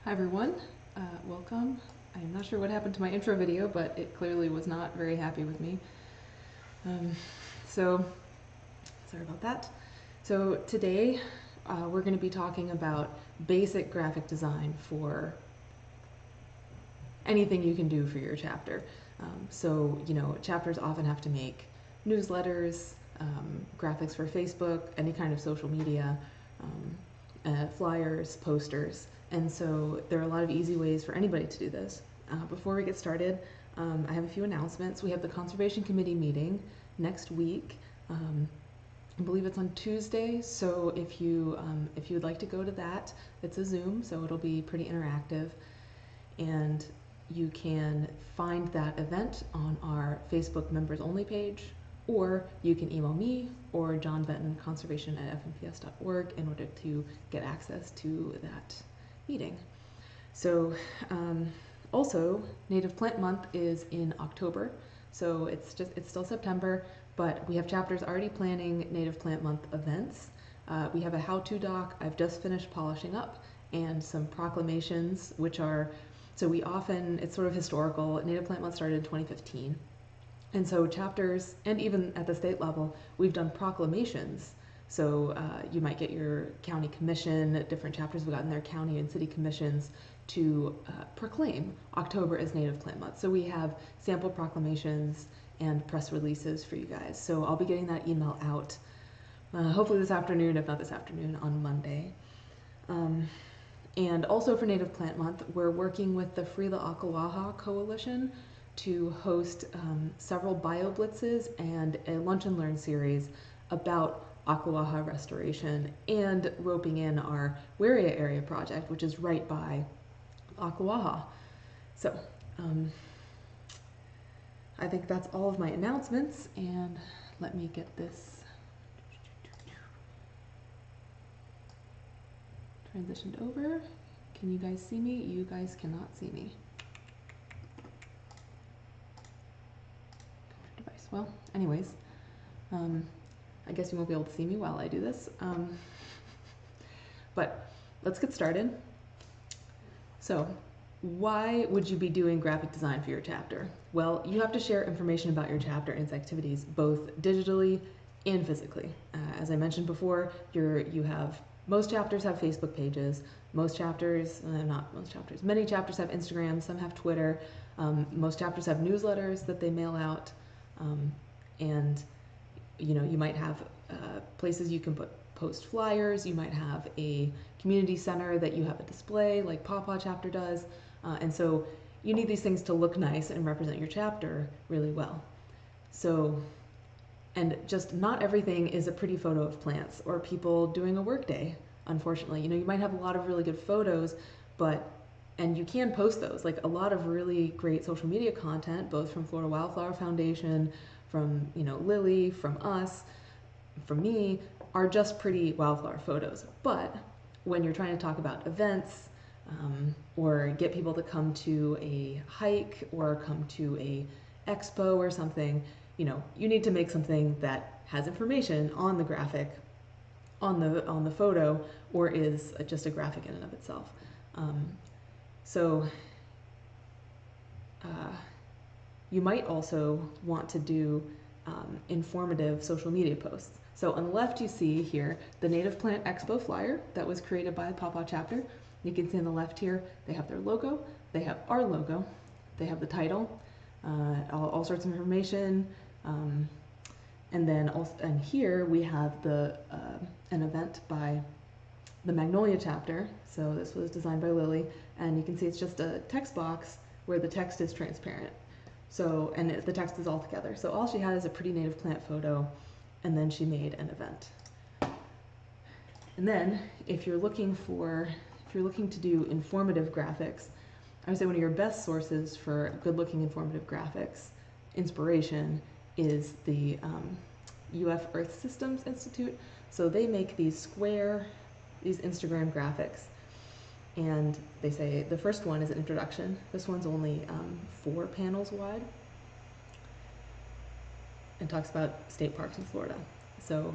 Hi everyone, welcome. I'm not sure what happened to my intro video, but it clearly was not very happy with me. So, sorry about that. So today we're going to be talking about basic graphic design for anything you can do for your chapter. Chapters often have to make newsletters, graphics for Facebook, any kind of social media, flyers, posters. And so there are a lot of easy ways for anybody to do this. Before we get started, I have a few announcements. We have the Conservation Committee meeting next week. I believe it's on Tuesday, so if you would like to go to that, it's a Zoom, so it'll be pretty interactive. And you can find that event on our Facebook members only page, or you can email me or John Benton, conservation@fnps.org, in order to get access to that meeting. So also, Native Plant Month is in October, so it's still September, but we have chapters already planning Native Plant Month events. We have a how-to doc I've just finished polishing up, and some proclamations, which are, it's sort of historical. Native Plant Month started in 2015. And so chapters, and even at the state level, we've done proclamations. So you might get your county commission, different chapters have gotten their county and city commissions to proclaim October as Native Plant Month. So we have sample proclamations and press releases for you guys. So I'll be getting that email out hopefully this afternoon, if not this afternoon, on Monday. And also for Native Plant Month, we're working with the Free the Akawaha Coalition to host several bio blitzes and a lunch and learn series about Akawaha restoration, and roping in our Waria area project, which is right by Akawaha. So I think that's all of my announcements, and let me get this transitioned over. Can you guys see me? You guys cannot see me. Device. Well, anyways, I guess you won't be able to see me while I do this. But let's get started. So, why would you be doing graphic design for your chapter? Well, you have to share information about your chapter and its activities, both digitally and physically. As I mentioned before, most chapters have Facebook pages. Most chapters, many chapters have Instagram, some have Twitter. Most chapters have newsletters that they mail out. And you might have places you can post flyers. You might have a community center that you have a display, like Pawpaw chapter does. And so you need these things to look nice and represent your chapter really well. So, and just not everything is a pretty photo of plants or people doing a work day, unfortunately. You might have a lot of really good photos, and you can post those. Like a lot of really great social media content, both from Florida Wildflower Foundation, from Lily, from us, from me, are just pretty wildflower photos. But when you're trying to talk about events, or get people to come to a hike or come to a expo or something, you need to make something that has information on the graphic, on the photo, or is just a graphic in and of itself. You might also want to do informative social media posts. So on the left you see here the Native Plant Expo flyer that was created by the Pawpaw chapter. You can see on the left here they have their logo, they have our logo, they have the title, all sorts of information, and here we have an event by the Magnolia chapter. So this was designed by Lily, and you can see it's just a text box where the text is transparent. So, and the text is all together. So all she had is a pretty native plant photo, and then she made an event. And then if you're looking to do informative graphics, I would say one of your best sources for good-looking informative graphics inspiration is the UF Earth Systems Institute. So they make these Instagram graphics, and they say the first one is an introduction. This one's only 4 panels wide and talks about state parks in Florida. So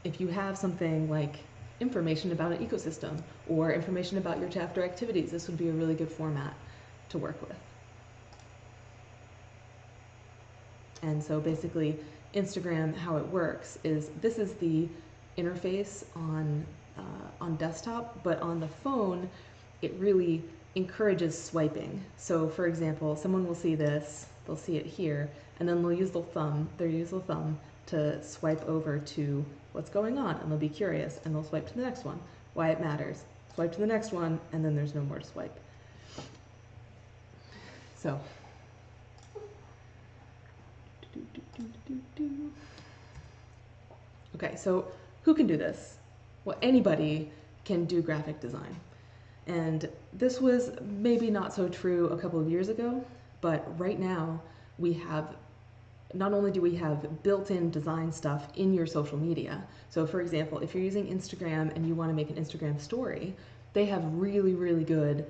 if you have something like information about an ecosystem or information about your chapter activities. This would be a really good format to work with. And so basically, Instagram, how it works is this is the interface on desktop, but on the phone, it really encourages swiping. So for example, someone will see this, they'll see it here, and then they'll use their useful thumb to swipe over to what's going on, and they'll be curious, and they'll swipe to the next one, why it matters. Swipe to the next one, and then there's no more to swipe. So, okay, so who can do this? Well, anybody can do graphic design. And this was maybe not so true a couple of years ago, but right now we have, not only do we have built-in design stuff in your social media. So for example, if you're using Instagram and you want to make an Instagram story, they have really, really good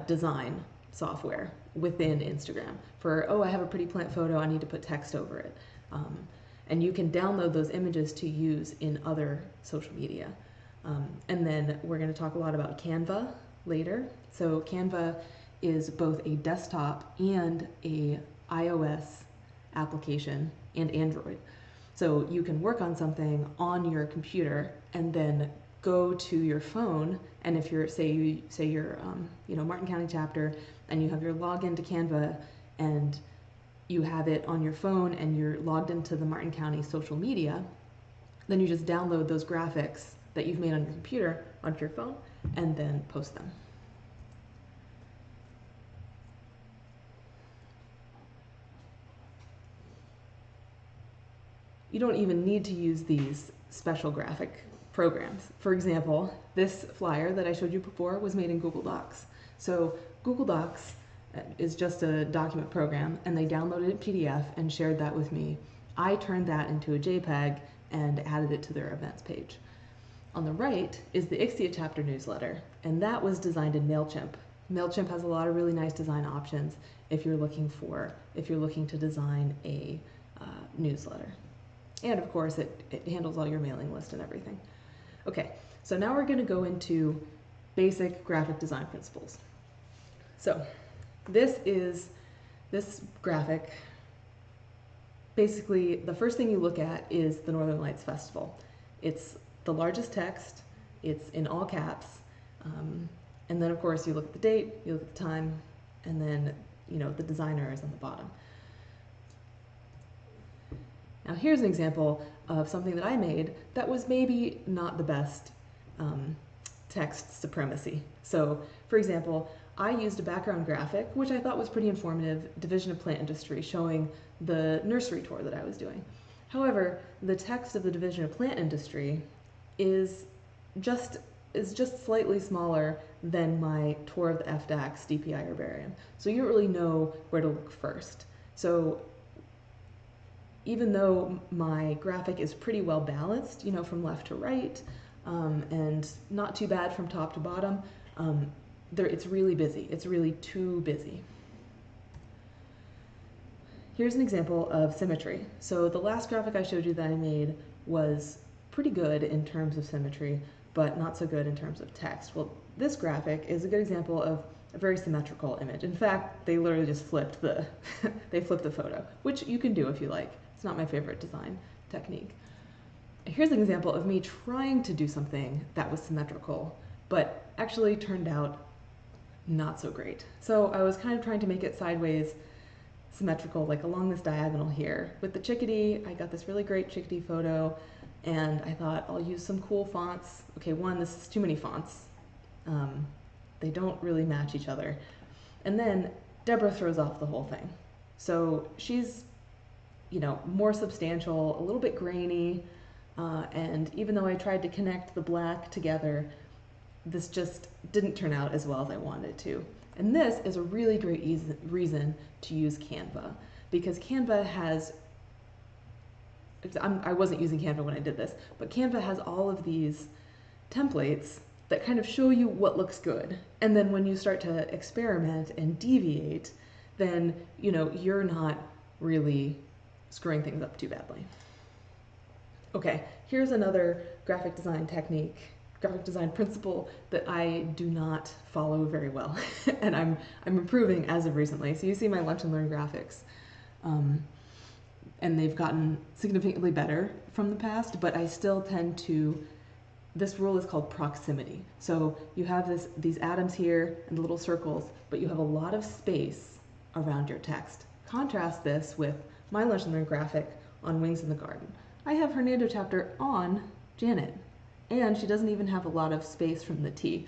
design software within Instagram for, oh, I have a pretty plant photo, I need to put text over it. And you can download those images to use in other social media. And then we're going to talk a lot about Canva later. So Canva is both a desktop and a iOS application and Android. So you can work on something on your computer and then go to your phone, and if you're, say you're Martin County chapter and you have your login to Canva and you have it on your phone and you're logged into the Martin County social media, then you just download those graphics that you've made on your computer onto your phone and then post them. You don't even need to use these special graphic programs. For example, this flyer that I showed you before was made in Google Docs. So Google Docs is just a document program, and they downloaded it PDF and shared that with me. I turned that into a JPEG and added it to their events page. On the right is the Ixia chapter newsletter, and that was designed in MailChimp. MailChimp has a lot of really nice design options if you're looking to design a newsletter. And of course, it handles all your mailing list and everything. Okay, so now we're going to go into basic graphic design principles. So this graphic, basically the first thing you look at is the Northern Lights Festival. It's the largest text, it's in all caps, and then of course you look at the date, you look at the time, and then the designer is on the bottom. Now here's an example of something that I made that was maybe not the best text supremacy. So for example, I used a background graphic, which I thought was pretty informative, Division of Plant Industry, showing the nursery tour that I was doing. However, the text of the Division of Plant Industry is just slightly smaller than my tour of the FDAX DPI herbarium. So you don't really know where to look first. So even though my graphic is pretty well balanced, from left to right, and not too bad from top to bottom, it's really busy. It's really too busy. Here's an example of symmetry. So the last graphic I showed you that I made was pretty good in terms of symmetry, but not so good in terms of text. Well, this graphic is a good example of a very symmetrical image. In fact, they literally just flipped the photo, which you can do if you like. It's not my favorite design technique. Here's an example of me trying to do something that was symmetrical, but actually turned out not so great. So I was kind of trying to make it sideways symmetrical, like along this diagonal here. With the chickadee, I got this really great chickadee photo, and I thought I'll use some cool fonts. Okay, one, this is too many fonts. They don't really match each other. And then Deborah throws off the whole thing. So she's, more substantial, a little bit grainy, and even though I tried to connect the black together, this just didn't turn out as well as I wanted it to. And this is a really great reason to use Canva, because Canva has, I wasn't using Canva when I did this, but Canva has all of these templates that kind of show you what looks good. And then when you start to experiment and deviate, then you're not really screwing things up too badly. Okay, here's another graphic design technique graphic design principle that I do not follow very well, and I'm improving as of recently. So you see my Lunch and Learn graphics, and they've gotten significantly better from the past, but I still tend to, this rule is called proximity. So you have these atoms here and the little circles, but you have a lot of space around your text. Contrast this with my Lunch and Learn graphic on Wings in the Garden. I have Hernando chapter on Janet, and she doesn't even have a lot of space from the T.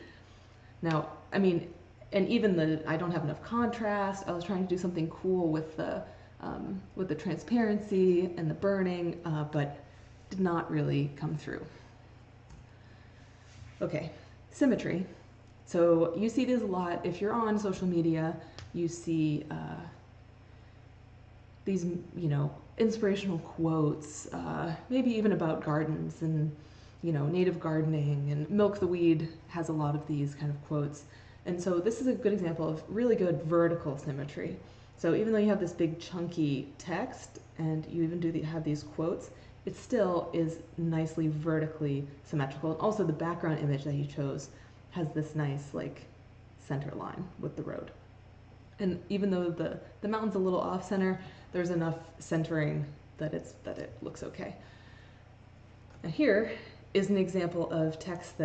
Now, I mean, and even I don't have enough contrast. I was trying to do something cool with the transparency and the burning, but did not really come through. Okay, symmetry. So you see this a lot. If you're on social media, you see these, inspirational quotes, maybe even about gardens and, native gardening, and Milk the Weed has a lot of these kind of quotes. And so this is a good example of really good vertical symmetry. So even though you have this big chunky text and you even have these quotes, it still is nicely vertically symmetrical. And also the background image that you chose has this nice center line with the road. And even though the mountain's a little off center, there's enough centering that it looks okay. And here is an example of text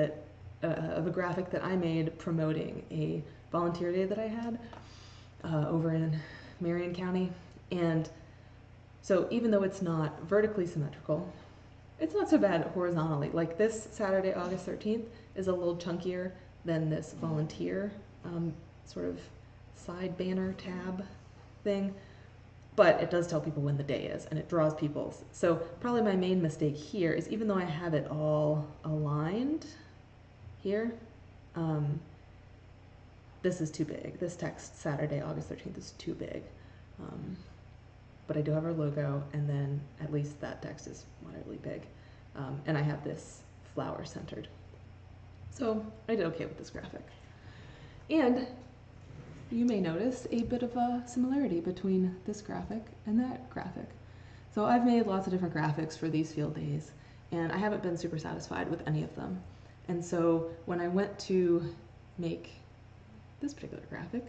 of a graphic that I made promoting a volunteer day that I had over in Marion County. And so even though it's not vertically symmetrical, it's not so bad horizontally. Like this Saturday, August 13th is a little chunkier than this volunteer sort of side banner tab thing, but it does tell people when the day is and it draws people. So probably my main mistake here is, even though I have it all aligned here, this is too big. This text, Saturday, August 13th, is too big. But I do have our logo, and then at least that text is moderately big. And I have this flower centered. So I did okay with this graphic. And you may notice a bit of a similarity between this graphic and that graphic. So I've made lots of different graphics for these field days, and I haven't been super satisfied with any of them. And so when I went to make this particular graphic,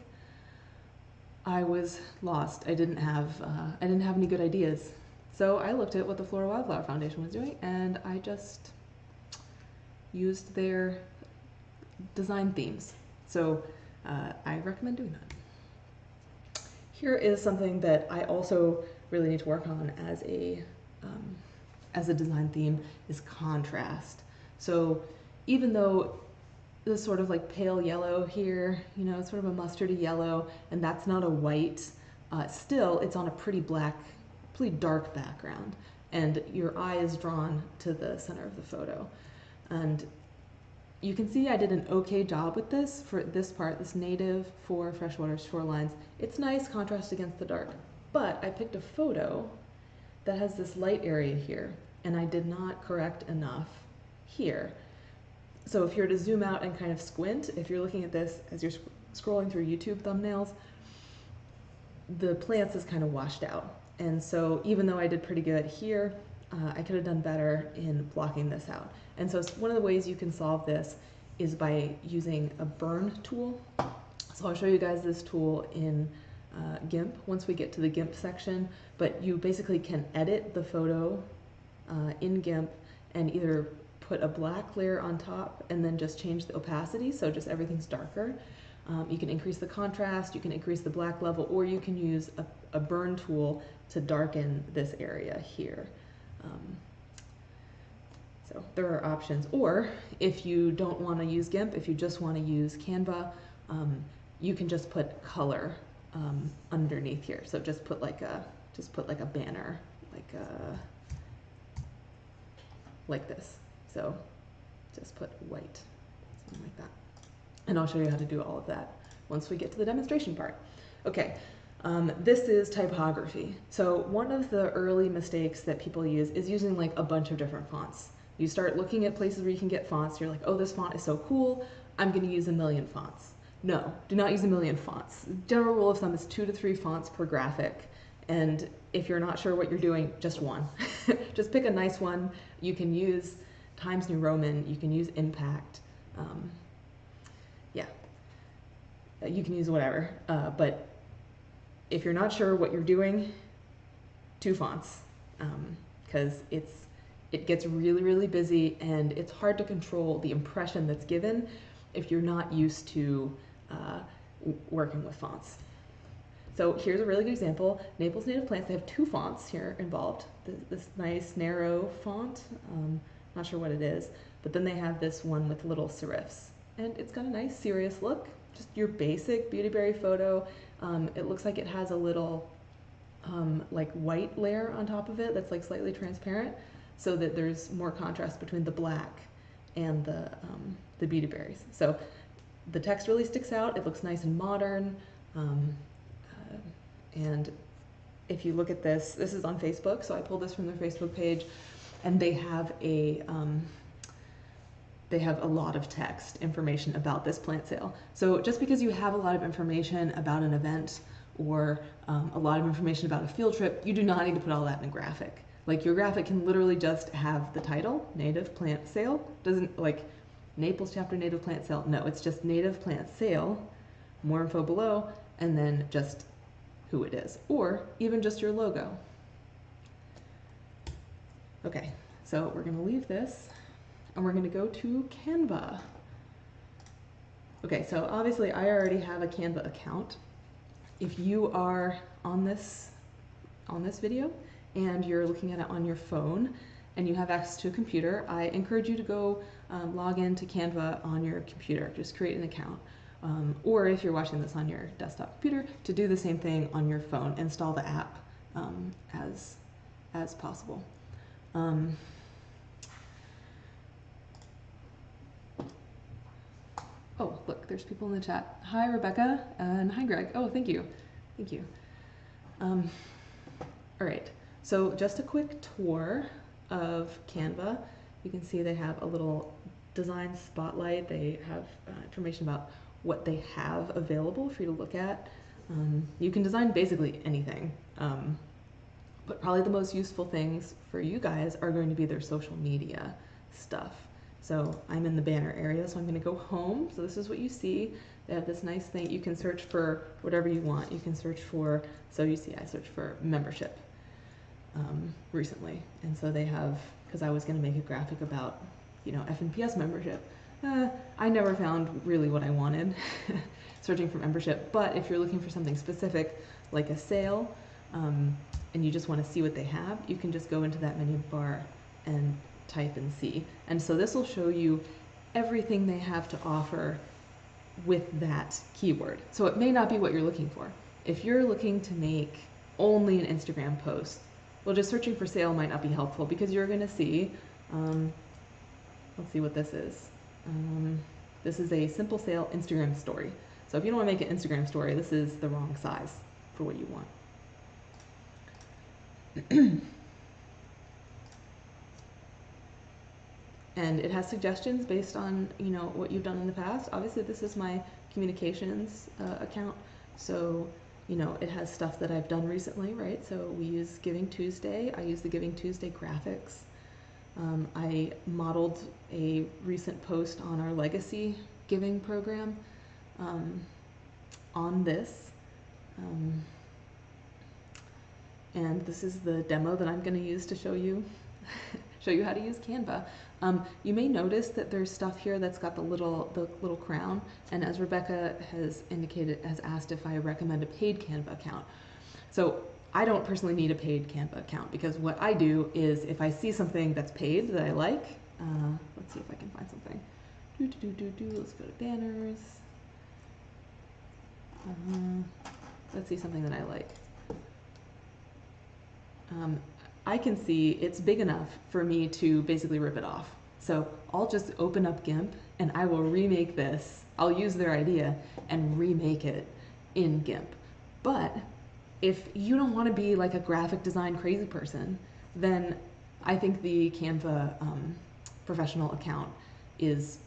I was lost. I didn't have any good ideas. So I looked at what the Florida Wildflower Foundation was doing, and I just used their design themes. So I recommend doing that. Here is something that I also really need to work on as a design theme, is contrast. So even though this sort of pale yellow here, it's sort of a mustardy yellow, and that's not a white, still it's on a pretty dark background, and your eye is drawn to the center of the photo. And you can see I did an okay job with this for this part, this native for freshwater shorelines. It's nice contrast against the dark, but I picked a photo that has this light area here, and I did not correct enough here. So if you're to zoom out and kind of squint, if you're looking at this as you're scrolling through YouTube thumbnails, the plants is kind of washed out. And so even though I did pretty good here, I could have done better in blocking this out. And so one of the ways you can solve this is by using a burn tool. So I'll show you guys this tool in GIMP once we get to the GIMP section, but you basically can edit the photo in GIMP and either put a black layer on top and then just change the opacity, so just everything's darker. You can increase the contrast, you can increase the black level, or you can use a burn tool to darken this area here. So there are options. Or if you don't want to use GIMP, if you just want to use Canva, you can just put color underneath here. So just put like a banner, like this. So just put white, something like that. And I'll show you how to do all of that once we get to the demonstration part. Okay, this is typography. So one of the early mistakes that people use is using a bunch of different fonts. You start looking at places where you can get fonts, you're like, oh, this font is so cool, I'm gonna use 1,000,000 fonts. No, do not use 1,000,000 fonts. General rule of thumb is 2 to 3 fonts per graphic. And if you're not sure what you're doing, just one. Just pick a nice one. You can use Times New Roman, you can use impact. Yeah, you can use whatever. But if you're not sure what you're doing, 2 fonts, because it gets really, really busy, and it's hard to control the impression that's given if you're not used to working with fonts. So here's a really good example. Naples Native Plants, they have 2 fonts here involved. This nice narrow font, not sure what it is, but then they have this one with little serifs. And it's got a nice serious look, just your basic Beautyberry photo. It looks like it has a little like white layer on top of it that's like slightly transparent, so that there's more contrast between the black and the Beautyberries. So the text really sticks out. It looks nice and modern. And if you look at this is on Facebook, so I pulled this from their Facebook page, and they have a lot of text information about this plant sale. So just because you have a lot of information about an event or a lot of information about a field trip, you do not need to put all that in a graphic. Like, your graphic can literally just have the title, Native Plant Sale. Doesn't, like, Naples chapter Native Plant Sale. No, it's just Native Plant Sale, more info below, and then just who it is, or even just your logo. Okay, so we're going to leave this, and we're going to go to Canva. Okay, so obviously I already have a Canva account. If you are on this video and you're looking at it on your phone and you have access to a computer, I encourage you to go log into Canva on your computer. Just create an account. Or if you're watching this on your desktop computer, to do the same thing on your phone. Install the app as possible. Oh, look, there's people in the chat. Hi, Rebecca, and hi, Greg. Oh, thank you. Thank you. All right, so just a quick tour of Canva. You can see they have a little design spotlight. They have information about what they have available for you to look at. You can design basically anything, but probably the most useful things for you guys are going to be their social media stuff. So I'm in the banner area, so I'm going to go home. So this is what you see. They have this nice thing. You can search for whatever you want. You can search for, so you see I searched for membership recently. And so they have, because I was going to make a graphic about, you know, FNPS membership. I never found really what I wanted searching for membership. But if you're looking for something specific, like a sale, and you just want to see what they have, you can just go into that menu bar and type and see. And so this will show you everything they have to offer with that keyword. So it may not be what you're looking for. If you're looking to make only an Instagram post, well, just searching for sale might not be helpful, because you're going to see, let's see what this is. This is a simple sale Instagram story. So if you don't want to make an Instagram story, this is the wrong size for what you want. And it has suggestions based on, you know, what you've done in the past. Obviously, this is my communications account, so, you know, it has stuff that I've done recently, right? So we use Giving Tuesday. I use the Giving Tuesday graphics. I modeled a recent post on our legacy giving program on this. And this is the demo that I'm going to use to show you how to use Canva. You may notice that there's stuff here that's got the little crown, and as Rebecca has indicated, has asked if I recommend a paid Canva account. So I don't personally need a paid Canva account, because what I do is, if I see something that's paid that I like, let's see if I can find something. Let's go to banners. Let's see something that I like. I can see it's big enough for me to basically rip it off. So I'll just open up GIMP and I will remake this. I'll use their idea and remake it in GIMP. But if you don't want to be like a graphic design crazy person, then I think the Canva professional account is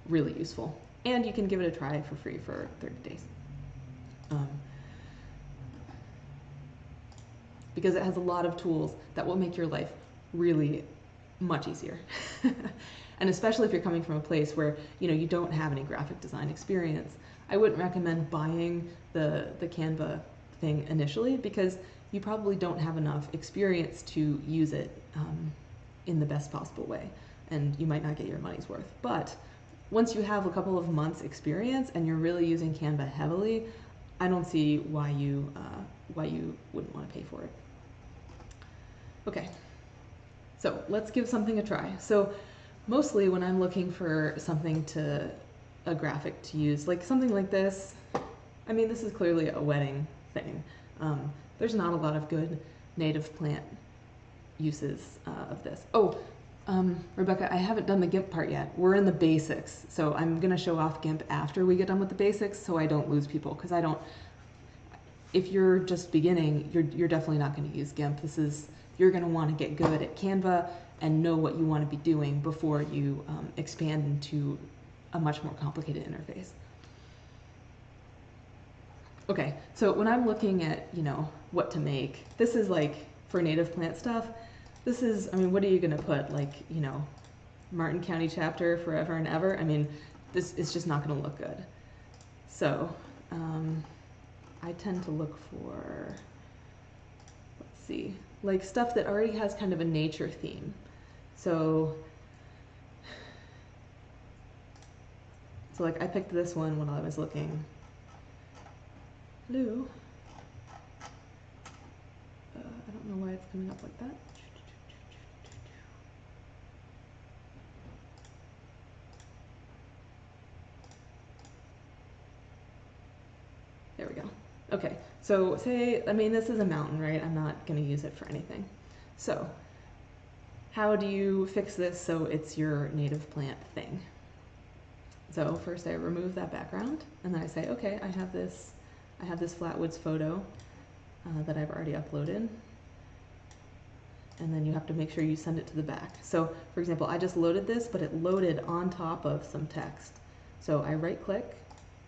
really useful. And you can give it a try for free for 30 days. Because it has a lot of tools that will make your life really much easier. And especially if you're coming from a place where, you know, you don't have any graphic design experience, I wouldn't recommend buying the Canva thing initially, because you probably don't have enough experience to use it in the best possible way, and you might not get your money's worth. But once you have a couple of months experience and you're really using Canva heavily, I don't see why you wouldn't want to pay for it. Okay, so let's give something a try. So mostly when I'm looking for something a graphic to use, like something like this, I mean, this is clearly a wedding thing. There's not a lot of good native plant uses of this. Oh, Rebecca, I haven't done the GIMP part yet. We're in the basics, so I'm gonna show off GIMP after we get done with the basics, so I don't lose people, because if you're just beginning, you're definitely not gonna use GIMP. You're gonna wanna get good at Canva and know what you wanna be doing before you expand into a much more complicated interface. Okay, so when I'm looking at, you know, what to make, this is like, for native plant stuff, this is, I mean, what are you gonna put? Like, you know, Martin County chapter forever and ever? I mean, this is just not gonna look good. So, I tend to look for, let's see, like stuff that already has kind of a nature theme. So like I picked this one when I was looking. Hello? I don't know why it's coming up like that. There we go. Okay, so I mean, this is a mountain, right? I'm not going to use it for anything. So how do you fix this so it's your native plant thing? So first I remove that background, and then I say, okay, I have this Flatwoods photo that I've already uploaded. And then you have to make sure you send it to the back. So for example, I just loaded this, but it loaded on top of some text. So I right click,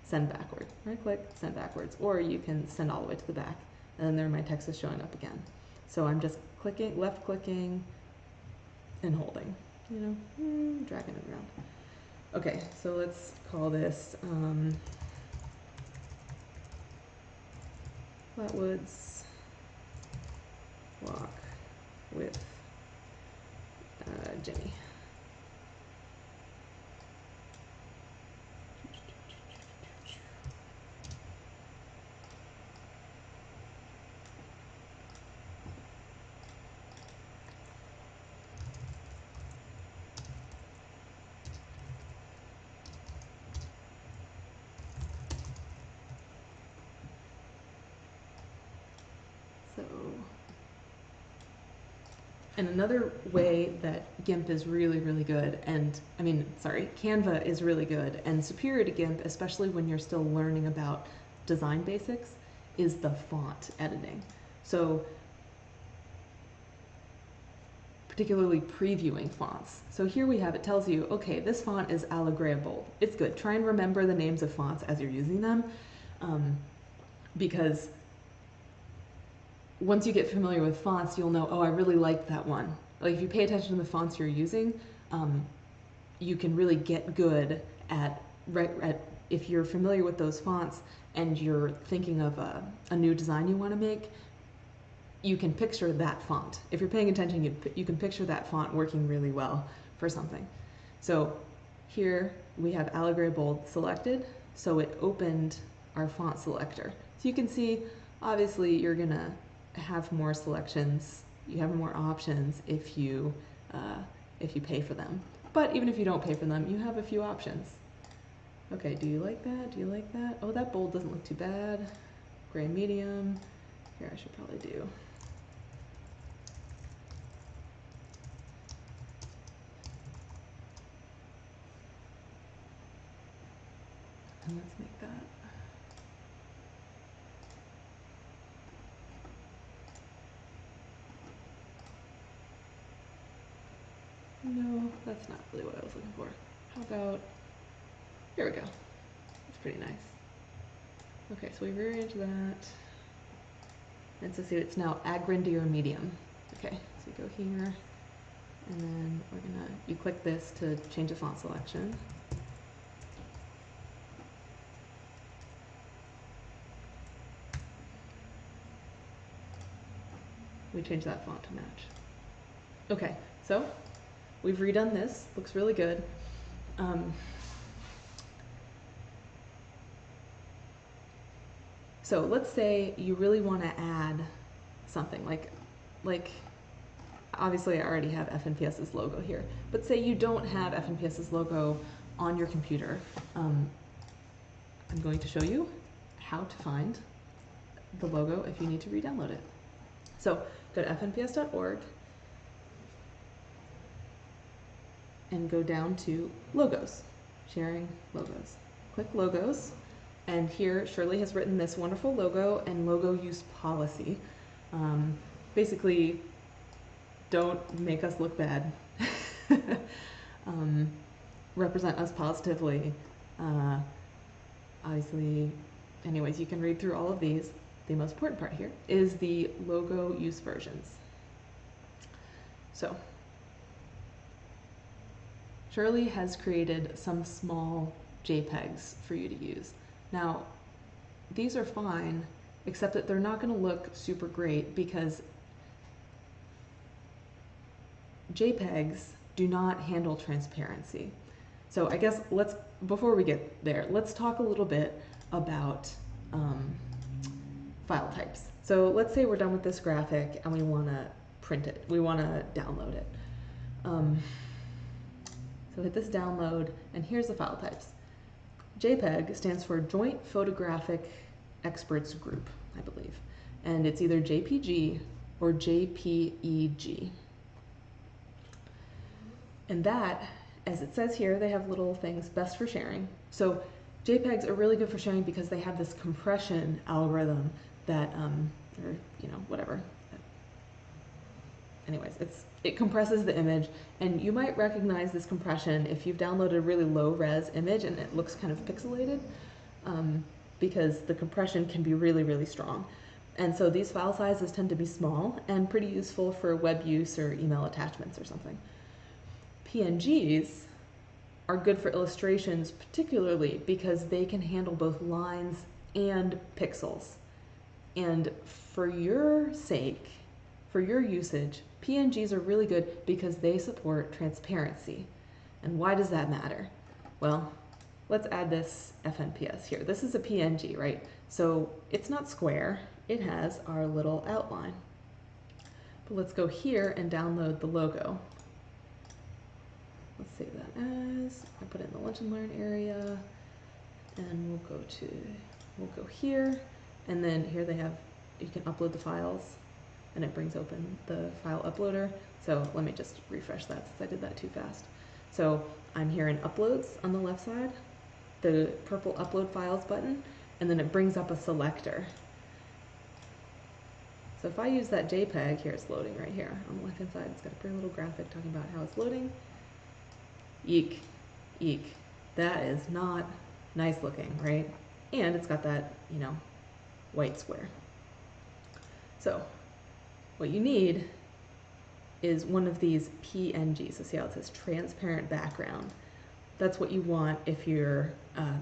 send backward, right click, send backwards, or you can send all the way to the back, and then there my text is showing up again. So I'm just clicking, left clicking, and holding, you know, dragging it around. Okay, so let's call this Flatwoods Walk with Jenny. And another way that GIMP is really, really good, Canva is really good and superior to GIMP, especially when you're still learning about design basics, is the font editing. So particularly previewing fonts. So here we have, it tells you, okay, this font is Allegria Bold. It's good. Try and remember the names of fonts as you're using them, because once you get familiar with fonts, you'll know, oh, I really like that one. Like if you pay attention to the fonts you're using, you can really get good at if you're familiar with those fonts and you're thinking of a new design you want to make, you can picture that font. If you're paying attention, you can picture that font working really well for something. So here we have Allegria Bold selected, so it opened our font selector. So you can see, obviously, you're gonna have more selections, you have more options if you pay for them. But even if you don't pay for them, you have a few options. Okay, do you like that? Do you like that? Oh, that bold doesn't look too bad. Gray medium. Here, I should probably do. And let's make that. No, that's not really what I was looking for. How about, here we go. That's pretty nice. Okay, so we rearrange that. And so see, it's now Agrandier medium. Okay, so we go here, And then you click this to change the font selection. We change that font to match. Okay, so we've redone this, looks really good. So let's say you really want to add something like obviously I already have FNPS's logo here, but say you don't have FNPS's logo on your computer. I'm going to show you how to find the logo if you need to re-download it. So go to fnps.org and go down to logos, sharing logos. Click logos, and here Shirley has written this wonderful logo and logo use policy. Basically, don't make us look bad. Represent us positively. Obviously, anyways, you can read through all of these. The most important part here is the logo use versions. So, Shirley has created some small JPEGs for you to use. Now, these are fine, except that they're not going to look super great because JPEGs do not handle transparency. So I guess before we get there, let's talk a little bit about file types. So let's say we're done with this graphic and we want to print it. We want to download it. So hit this download, and here's the file types. JPEG stands for Joint Photographic Experts Group, I believe. And it's either JPG or JPEG. And that, as it says here, they have little things, best for sharing. So JPEGs are really good for sharing because they have this compression algorithm that, or whatever. Anyways, it compresses the image, and you might recognize this compression if you've downloaded a really low res image and it looks kind of pixelated, because the compression can be really, really strong. And so these file sizes tend to be small and pretty useful for web use or email attachments or something. PNGs are good for illustrations, particularly because they can handle both lines and pixels. And for your sake, for your usage, PNGs are really good because they support transparency. And why does that matter? Well, let's add this FNPS here. This is a PNG, right? So it's not square, it has our little outline. But let's go here and download the logo. Let's save that as, I put it in the Lunch and Learn area, and we'll go here, and then here they have, you can upload the files, and it brings open the file uploader. So let me just refresh that since I did that too fast. So I'm here in Uploads on the left side, the purple Upload Files button, and then it brings up a selector. So if I use that JPEG, here it's loading right here on the left hand side, it's got a pretty little graphic talking about how it's loading. Eek, eek. That is not nice looking, right? And it's got that, white square. So what you need is one of these PNGs. So see how it says transparent background. That's what you want if you're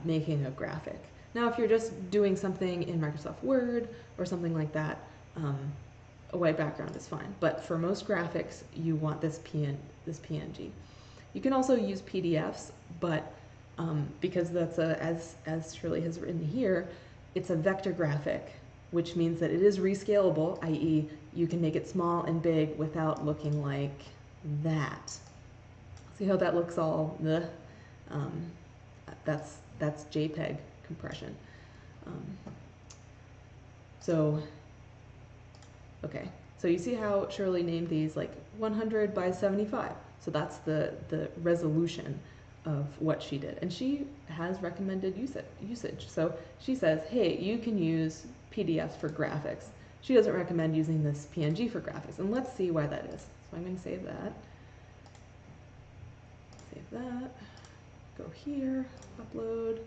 making a graphic. Now, if you're just doing something in Microsoft Word or something like that, a white background is fine. But for most graphics, you want this PNG. You can also use PDFs, but because that's as Shirley has written here, it's a vector graphic, which means that it is rescalable, i.e. you can make it small and big without looking like that. See how that looks all, that's JPEG compression. Okay, so you see how Shirley named these like 100 by 75. So that's the resolution of what she did. And she has recommended usage. So she says, hey, you can use PDFs for graphics. She doesn't recommend using this PNG for graphics. And let's see why that is. So I'm going to save that. Save that. Go here, upload.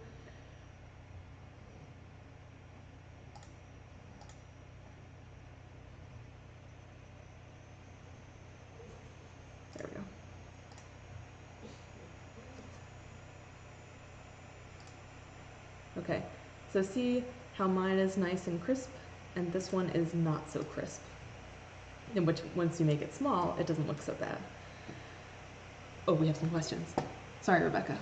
There we go. Okay, so see how mine is nice and crisp, and this one is not so crisp. In which, once you make it small, it doesn't look so bad. Oh, we have some questions. Sorry, Rebecca.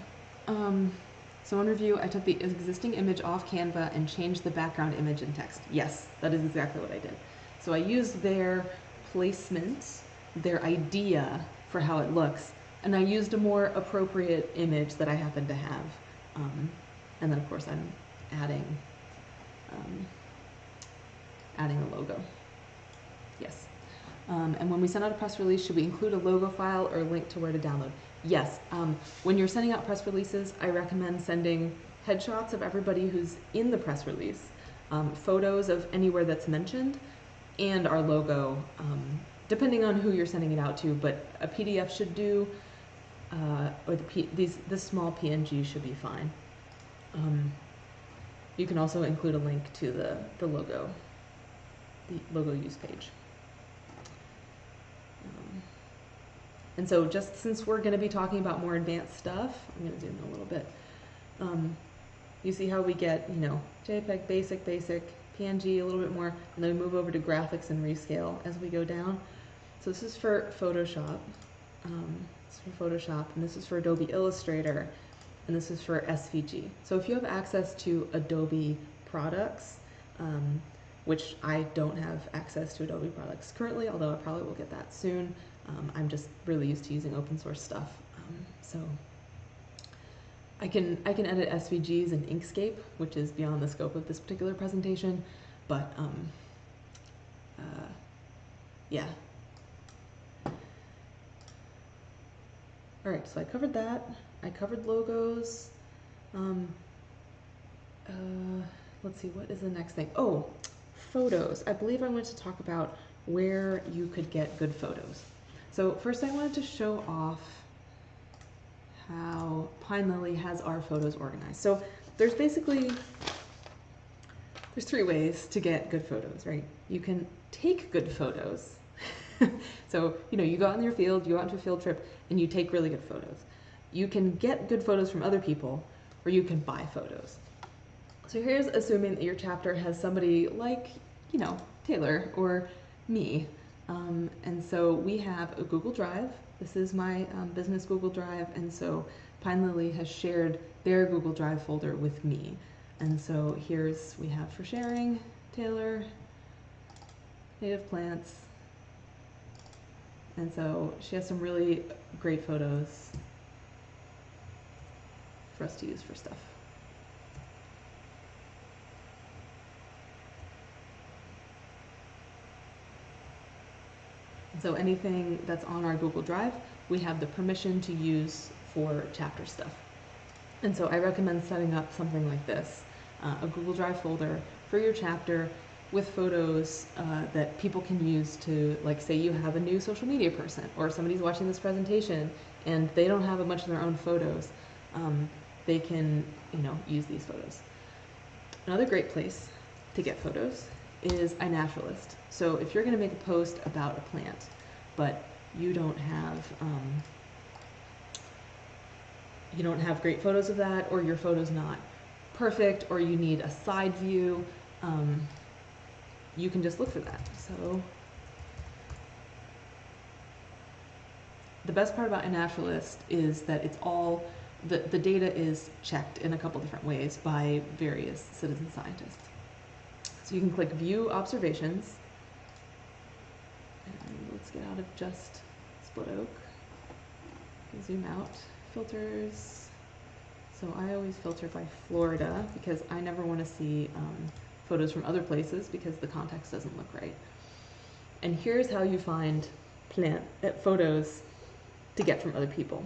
So in review, I took the existing image off Canva and changed the background image and text. Yes, that is exactly what I did. So I used their placement, their idea for how it looks, and I used a more appropriate image that I happen to have. And then of course I'm adding a logo. Yes. And when we send out a press release, should we include a logo file or a link to where to download? Yes. When you're sending out press releases, I recommend sending headshots of everybody who's in the press release, photos of anywhere that's mentioned, and our logo, depending on who you're sending it out to, but a PDF should do, or this small PNG should be fine. You can also include a link to the logo use page. And so just since we're going to be talking about more advanced stuff, I'm going to zoom in a little bit. You see how we get, JPEG, basic, PNG, a little bit more, and then we move over to graphics and rescale as we go down. So this is for Photoshop. And this is for Adobe Illustrator, and this is for SVG. So if you have access to Adobe products, which I don't have access to Adobe products currently, although I probably will get that soon. I'm just really used to using open source stuff. So I can edit SVGs in Inkscape, which is beyond the scope of this particular presentation, but yeah. All right, so I covered that. I covered logos. Let's see, what is the next thing? Oh, photos. I believe I wanted to talk about where you could get good photos. So first I wanted to show off how Pine Lily has our photos organized. So there's basically, there's 3 ways to get good photos, right? You can take good photos. So, you go out in your field, you go out into a field trip, and you take really good photos. You can get good photos from other people, or you can buy photos. So here's assuming that your chapter has somebody like, Taylor or me. And so we have a Google Drive. This is my business Google Drive, and so Pine Lily has shared their Google Drive folder with me. And so we have for sharing, Taylor, native plants. And so she has some really great photos for us to use for stuff. So anything that's on our Google Drive, we have the permission to use for chapter stuff. And so I recommend setting up something like this, a Google Drive folder for your chapter with photos that people can use to, like, say you have a new social media person, or somebody's watching this presentation and they don't have a bunch of their own photos. They can, use these photos. Another great place to get photos is iNaturalist. So if you're going to make a post about a plant, but you don't have great photos of that, or your photo's not perfect, or you need a side view, you can just look for that. So the best part about iNaturalist is that it's all, the data is checked in a couple different ways by various citizen scientists. So you can click View Observations, and let's get out of just Split Oak, zoom out, filters. So I always filter by Florida because I never want to see photos from other places because the context doesn't look right. And here's how you find photos to get from other people.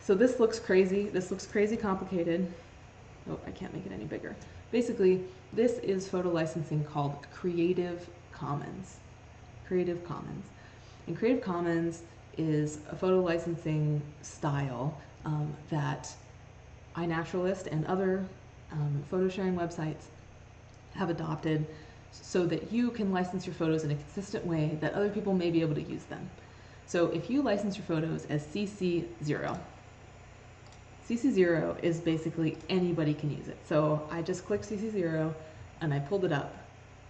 So this looks crazy. This looks crazy complicated. Oh, I can't make it any bigger. Basically, this is photo licensing called Creative Commons. Creative Commons. And Creative Commons is a photo licensing style that iNaturalist and other photo sharing websites have adopted so that you can license your photos in a consistent way that other people may be able to use them. So if you license your photos as CC0, CC0 is basically anybody can use it. So I just clicked CC0 and I pulled it up.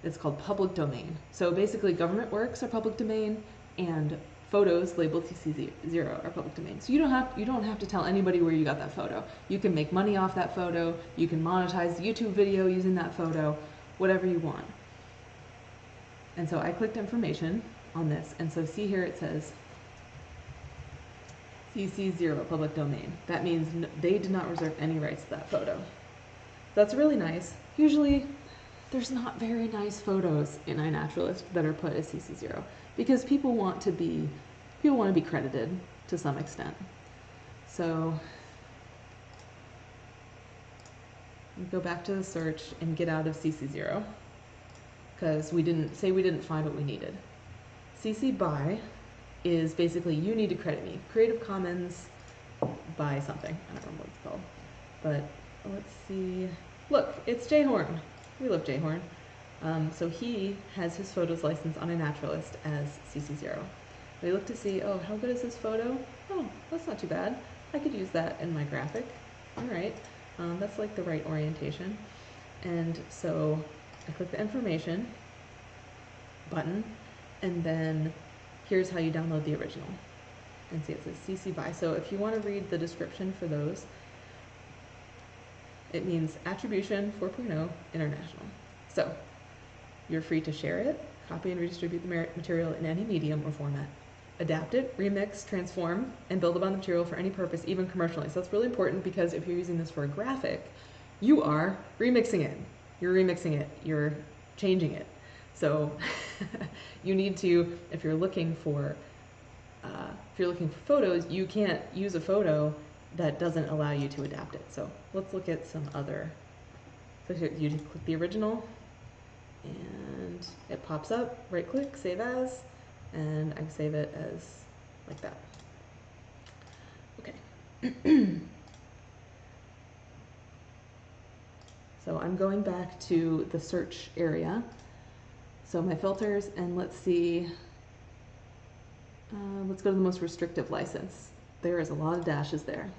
It's called public domain. So basically government works are public domain and photos labeled CC0 are public domain. So you don't have to tell anybody where you got that photo. You can make money off that photo. You can monetize the YouTube video using that photo, whatever you want. And so I clicked information on this, and so see here it says CC0 public domain. That means they did not reserve any rights to that photo. That's really nice. Usually there's not very nice photos in iNaturalist that are put as CC0 because people want to be credited to some extent. So go back to the search and get out of CC0 because we didn't find what we needed. CC BY is basically you need to credit me. Creative Commons by something. I don't remember what it's called. But let's see. Look, it's Jay Horn. We love Jay Horn. So he has his photos licensed on iNaturalist as CC0. We look to see, oh, how good is this photo? Oh, that's not too bad. I could use that in my graphic. All right, that's like the right orientation. And so I click the information button, and then here's how you download the original. And see it says CC BY. So if you want to read the description for those, it means Attribution 4.0 International. So you're free to share it, copy and redistribute the material in any medium or format. Adapt it, remix, transform, and build upon the material for any purpose, even commercially. So that's really important because if you're using this for a graphic, you are remixing it. You're remixing it. You're changing it. So you need to, if you're looking for photos, you can't use a photo that doesn't allow you to adapt it. So let's look at some other. So here, you just click the original, and it pops up. Right click, save as, and I can save it as like that. Okay. So I'm going back to the search area. So my filters, and let's see. Let's go to the most restrictive license. There is a lot of dashes there.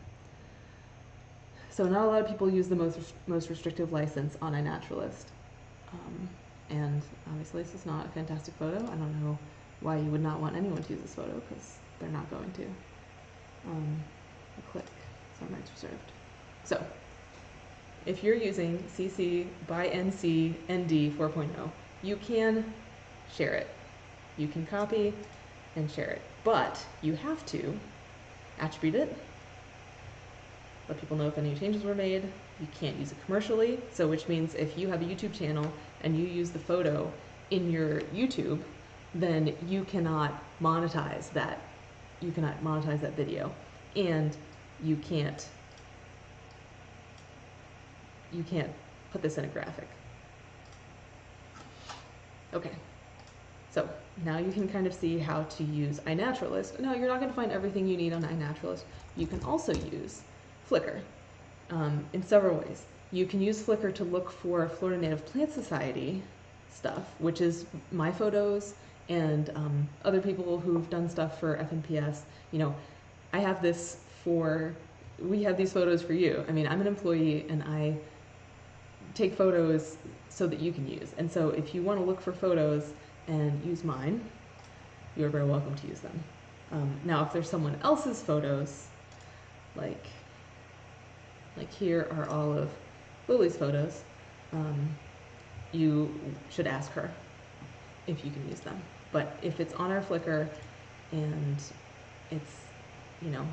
So not a lot of people use the most restrictive license on iNaturalist. And obviously this is not a fantastic photo. I don't know why you would not want anyone to use this photo because they're not going to. I click, some rights reserved. So if you're using CC BY NC ND 4.0, you can share it. You can copy and share it, but you have to attribute it, let people know if any changes were made. You can't use it commercially, so which means if you have a YouTube channel and you use the photo in your YouTube, then you cannot monetize that. You cannot monetize that video, and you can't put this in a graphic. Okay, so now you can kind of see how to use iNaturalist. Now you're not going to find everything you need on iNaturalist. You can also use Flickr in several ways. You can use Flickr to look for Florida Native Plant Society stuff, which is my photos and other people who've done stuff for FNPS. You know, I have this we have these photos for you. I mean, I'm an employee and I take photos so that you can use. And so if you want to look for photos and use mine, you're very welcome to use them. Now, if there's someone else's photos, like here are all of Lily's photos, you should ask her if you can use them. But if it's on our Flickr and it's, you know,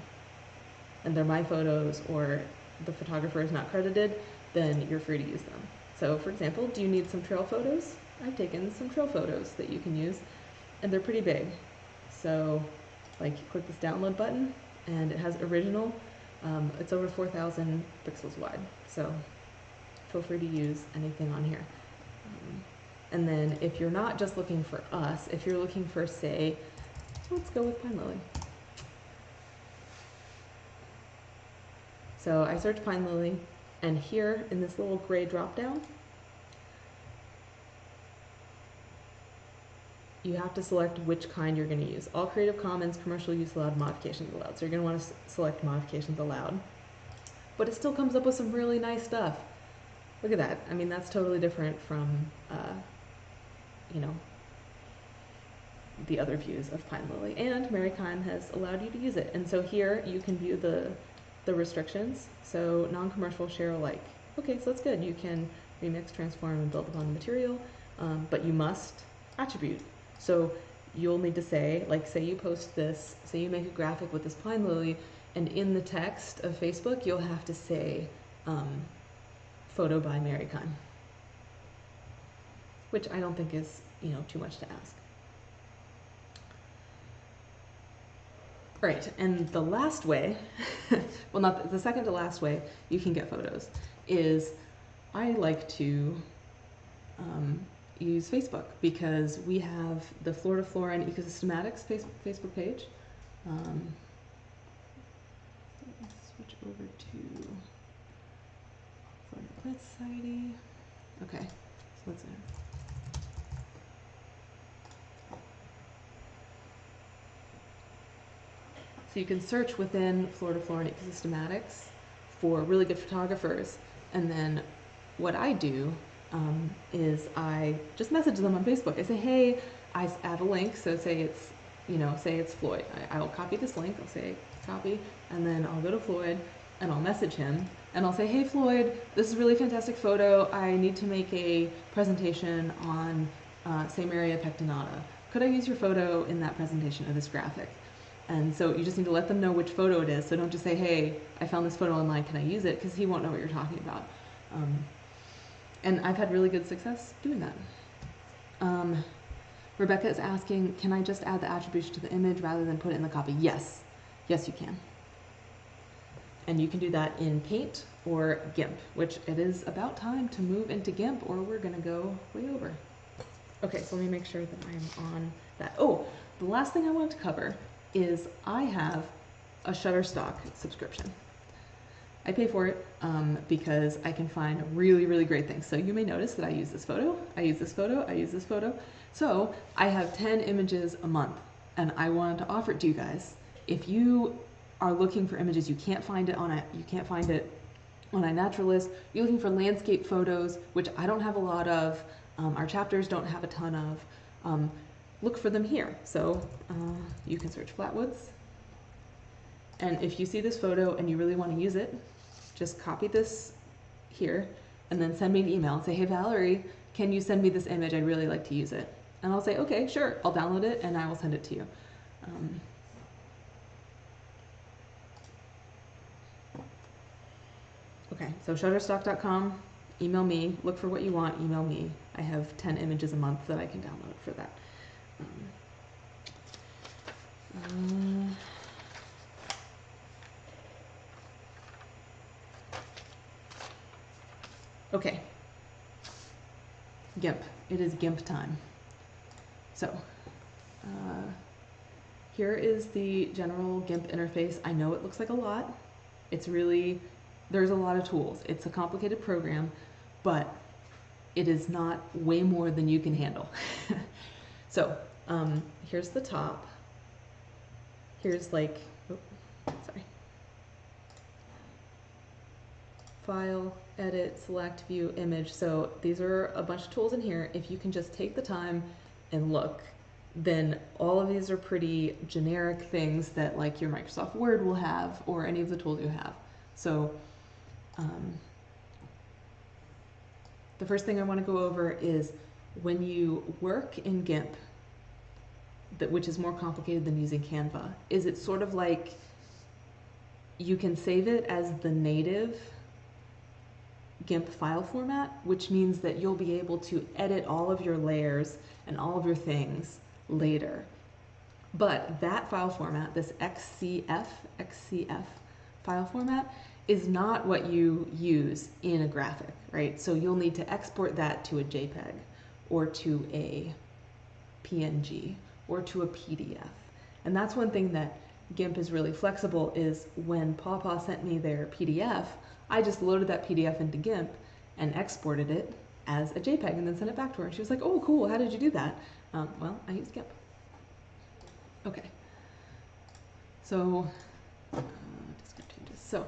and they're my photos or the photographer is not credited, then you're free to use them. So for example, do you need some trail photos? I've taken some trail photos that you can use, and they're pretty big. So like you click this download button and it has original. It's over 4,000 pixels wide. So feel free to use anything on here. And then if you're not just looking for us, if you're looking for, say, let's go with Pine Lily. So I search Pine Lily, and here in this little gray drop down, you have to select which kind you're going to use. All Creative Commons, commercial use allowed, modifications allowed. So you're going to want to select modifications allowed. but it still comes up with some really nice stuff. Look at that. I mean, that's totally different from, you know, the other views of Pine Lily. And Marykind has allowed you to use it. And so here you can view the restrictions. So non-commercial, share alike. Okay, so that's good. You can remix, transform, and build upon the material, but you must attribute. So you'll need to say, like, say you post this, say you make a graphic with this Pine Lily, and in the text of Facebook, you'll have to say, photo by Marykind, which I don't think is, you know, too much to ask. All right, and the last way, well, not the second to last way you can get photos is I like to use Facebook, because we have the Florida Flora and Ecosystematics Facebook page. Let's switch over to Florida Plant Society. Okay, so let's So you can search within Florida Flora and Ecosystematics for really good photographers, and then what I do is I just message them on Facebook. I say, hey, I add a link, so say it's, you know, say it's Floyd. I'll copy this link, I'll say copy, and then I'll go to Floyd and I'll message him and I'll say, hey Floyd, this is a really fantastic photo. I need to make a presentation on Samaria pectinata. Could I use your photo in that presentation of this graphic? And so you just need to let them know which photo it is. So don't just say, hey, I found this photo online, can I use it? Because he won't know what you're talking about. And I've had really good success doing that. Rebecca is asking, can I just add the attribution to the image rather than put it in the copy? Yes. Yes, you can. And you can do that in Paint or GIMP, which it is about time to move into GIMP or we're going to go way over. Okay, so let me make sure that I am on that. Oh, the last thing I want to cover is I have a Shutterstock subscription. I pay for it because I can find really, really great things. So you may notice that I use this photo, I use this photo, I use this photo. So I have 10 images a month, and I wanted to offer it to you guys. If you are looking for images, you can't find it on iNaturalist, you're looking for landscape photos, which I don't have a lot of, our chapters don't have a ton of, look for them here. So you can search Flatwoods. And if you see this photo and you really want to use it, just copy this here and then send me an email and say, hey Valerie, can you send me this image? I'd really like to use it. And I'll say, okay, sure, I'll download it and I will send it to you. Okay, so shutterstock.com, email me, look for what you want, email me. I have 10 images a month that I can download for that. Okay, GIMP. It is GIMP time. So, here is the general GIMP interface. I know it looks like a lot. It's really, there's a lot of tools. It's a complicated program, but it is not way more than you can handle. So, here's the top. Here's like, oh, sorry. File, edit, select, view, image. So these are a bunch of tools in here. If you can just take the time and look, then all of these are pretty generic things that like your Microsoft Word will have or any of the tools you have. So the first thing I want to go over is when you work in GIMP, which is more complicated than using Canva, is it sort of like you can save it as the native GIMP file format, which means that you'll be able to edit all of your layers and all of your things later. But that file format, this XCF file format, is not what you use in a graphic, right? So you'll need to export that to a JPEG or to a PNG or to a PDF. And that's one thing that GIMP is really flexible is when Pawpaw sent me their PDF, I just loaded that PDF into GIMP and exported it as a JPEG and then sent it back to her. And she was like, oh, cool, how did you do that? Well, I used GIMP. Okay. So, so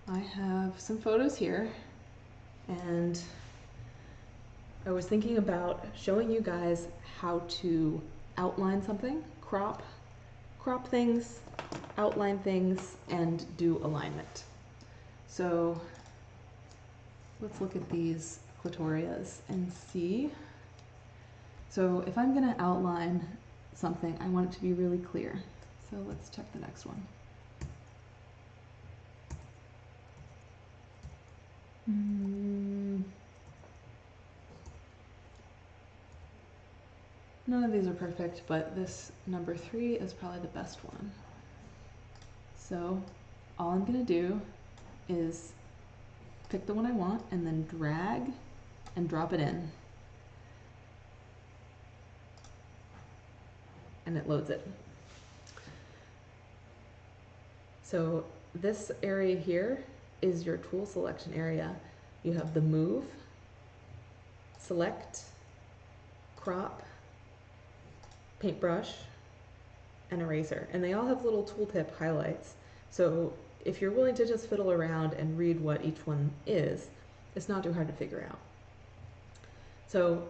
I have some photos here, and I was thinking about showing you guys how to outline something, crop things, outline things, and do alignment. So let's look at these clitorias and see. So if I'm going to outline something, I want it to be really clear. So let's check the next one. None of these are perfect, but this number 3 is probably the best one. So all I'm going to do is pick the one I want and then drag and drop it in. And it loads it. So this area here is your tool selection area. You have the move, select, crop, paintbrush, and eraser. And they all have little tooltip highlights. So if you're willing to just fiddle around and read what each one is, it's not too hard to figure out. So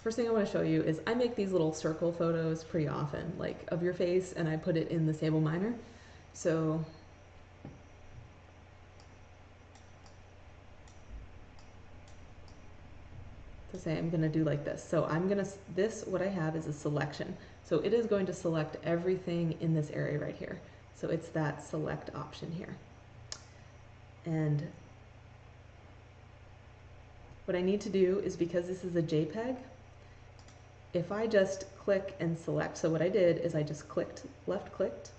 first thing I want to show you is I make these little circle photos pretty often, like of your face, and I put it in the stable miner. So to say I'm going to do like this. So I'm going to, what I have is a selection. So it is going to select everything in this area right here. So it's that select option here. And what I need to do is, because this is a JPEG, if I just click and select, so what I did is I just clicked, left clicked,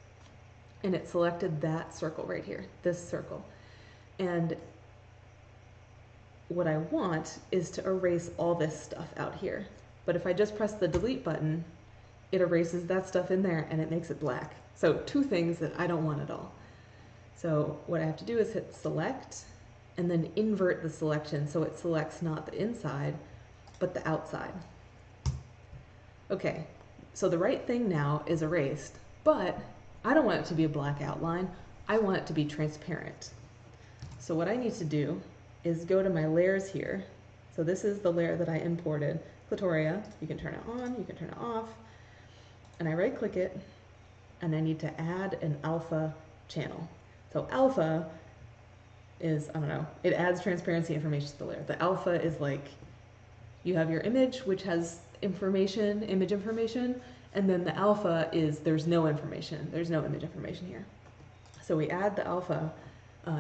and it selected that circle right here, this circle. And what I want is to erase all this stuff out here. But if I just press the delete button, it erases that stuff in there and it makes it black. So two things that I don't want at all. So what I have to do is hit select and then invert the selection so it selects not the inside, but the outside. Okay, so the right thing now is erased, but I don't want it to be a black outline. I want it to be transparent. So what I need to do is go to my layers here. So this is the layer that I imported, Clitoria. You can turn it on, you can turn it off. And I right click it, and I need to add an alpha channel. So alpha is, I don't know, it adds transparency information to the layer. The alpha is like, you have your image, which has information, image information, and then the alpha is there's no information. There's no image information here. So we add the alpha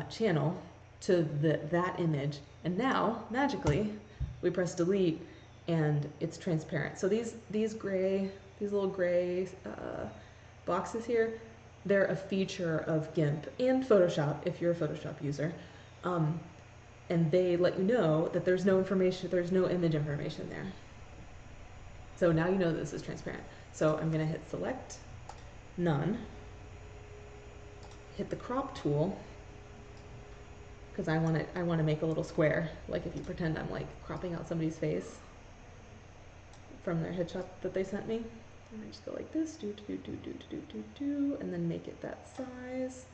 channel to that image, and now magically we press delete and it's transparent. So these little gray boxes here, they're a feature of GIMP and Photoshop if you're a Photoshop user, and they let you know that there's no information, there's no image information there. So now you know that this is transparent. So I'm going to hit select, none, hit the crop tool, because I want to make a little square, like if you pretend I'm like cropping out somebody's face from their headshot that they sent me. And I just go like this, and then make it that size.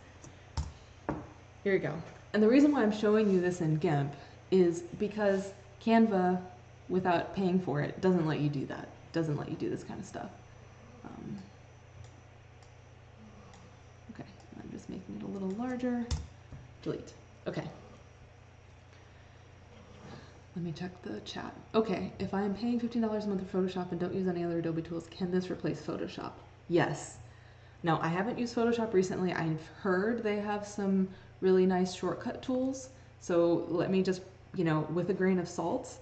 Here you go. And the reason why I'm showing you this in GIMP is because Canva, without paying for it, doesn't let you do that. Doesn't let you do this kind of stuff. Okay, I'm just making it a little larger. Delete. Okay. Let me check the chat. Okay, if I am paying $15 a month for Photoshop and don't use any other Adobe tools, can this replace Photoshop? Yes. Now, I haven't used Photoshop recently. I've heard they have some really nice shortcut tools. So let me just, with a grain of salt,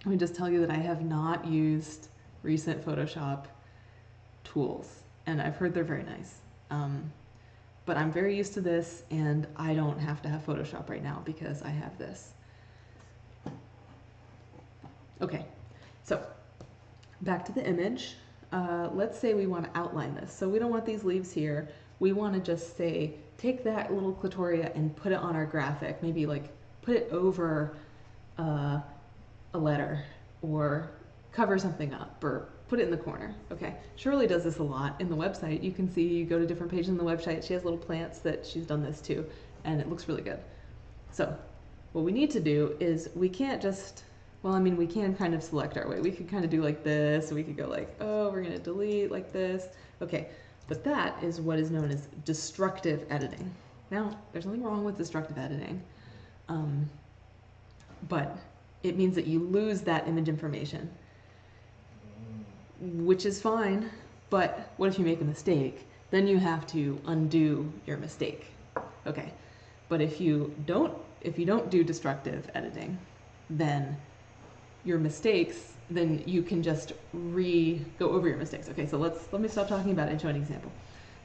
let me just tell you that I have not used recent Photoshop tools, and I've heard they're very nice. But I'm very used to this, and I don't have to have Photoshop right now because I have this. Okay, so back to the image. Let's say we want to outline this. So we don't want these leaves here. We want to just say, take that little clitoria and put it on our graphic. Maybe like put it over a letter, or cover something up, or put it in the corner. Okay, Shirley does this a lot in the website. You can see, you go to different pages in the website, she has little plants that she's done this too, and it looks really good. So what we need to do is we can't just, well, I mean, we can kind of select our way. We could kind of do like this. We could go like, oh, we're going to delete like this. Okay, but that is what is known as destructive editing. Now, there's nothing wrong with destructive editing, but it means that you lose that image information, which is fine. But what if you make a mistake? Then you have to undo your mistake. Okay, but if you don't do destructive editing, then your mistakes, then you can just go over your mistakes. Okay, so let me stop talking about it and show an example.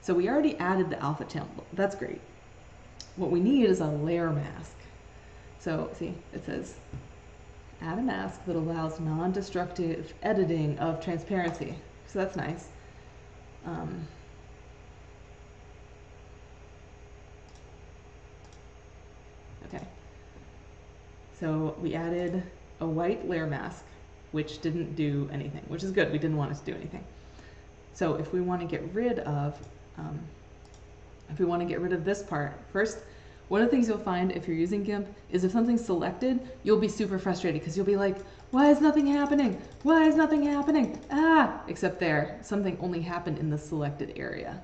So we already added the alpha channel. That's great. What we need is a layer mask. So see, it says add a mask that allows non-destructive editing of transparency. So that's nice. Okay. So we added a white layer mask, which didn't do anything, which is good. We didn't want it to do anything. So if we want to get rid of, this part, first, one of the things you'll find if you're using GIMP is if something's selected, you'll be super frustrated because you'll be like, why is nothing happening? Why is nothing happening? Ah! Except there, something only happened in the selected area.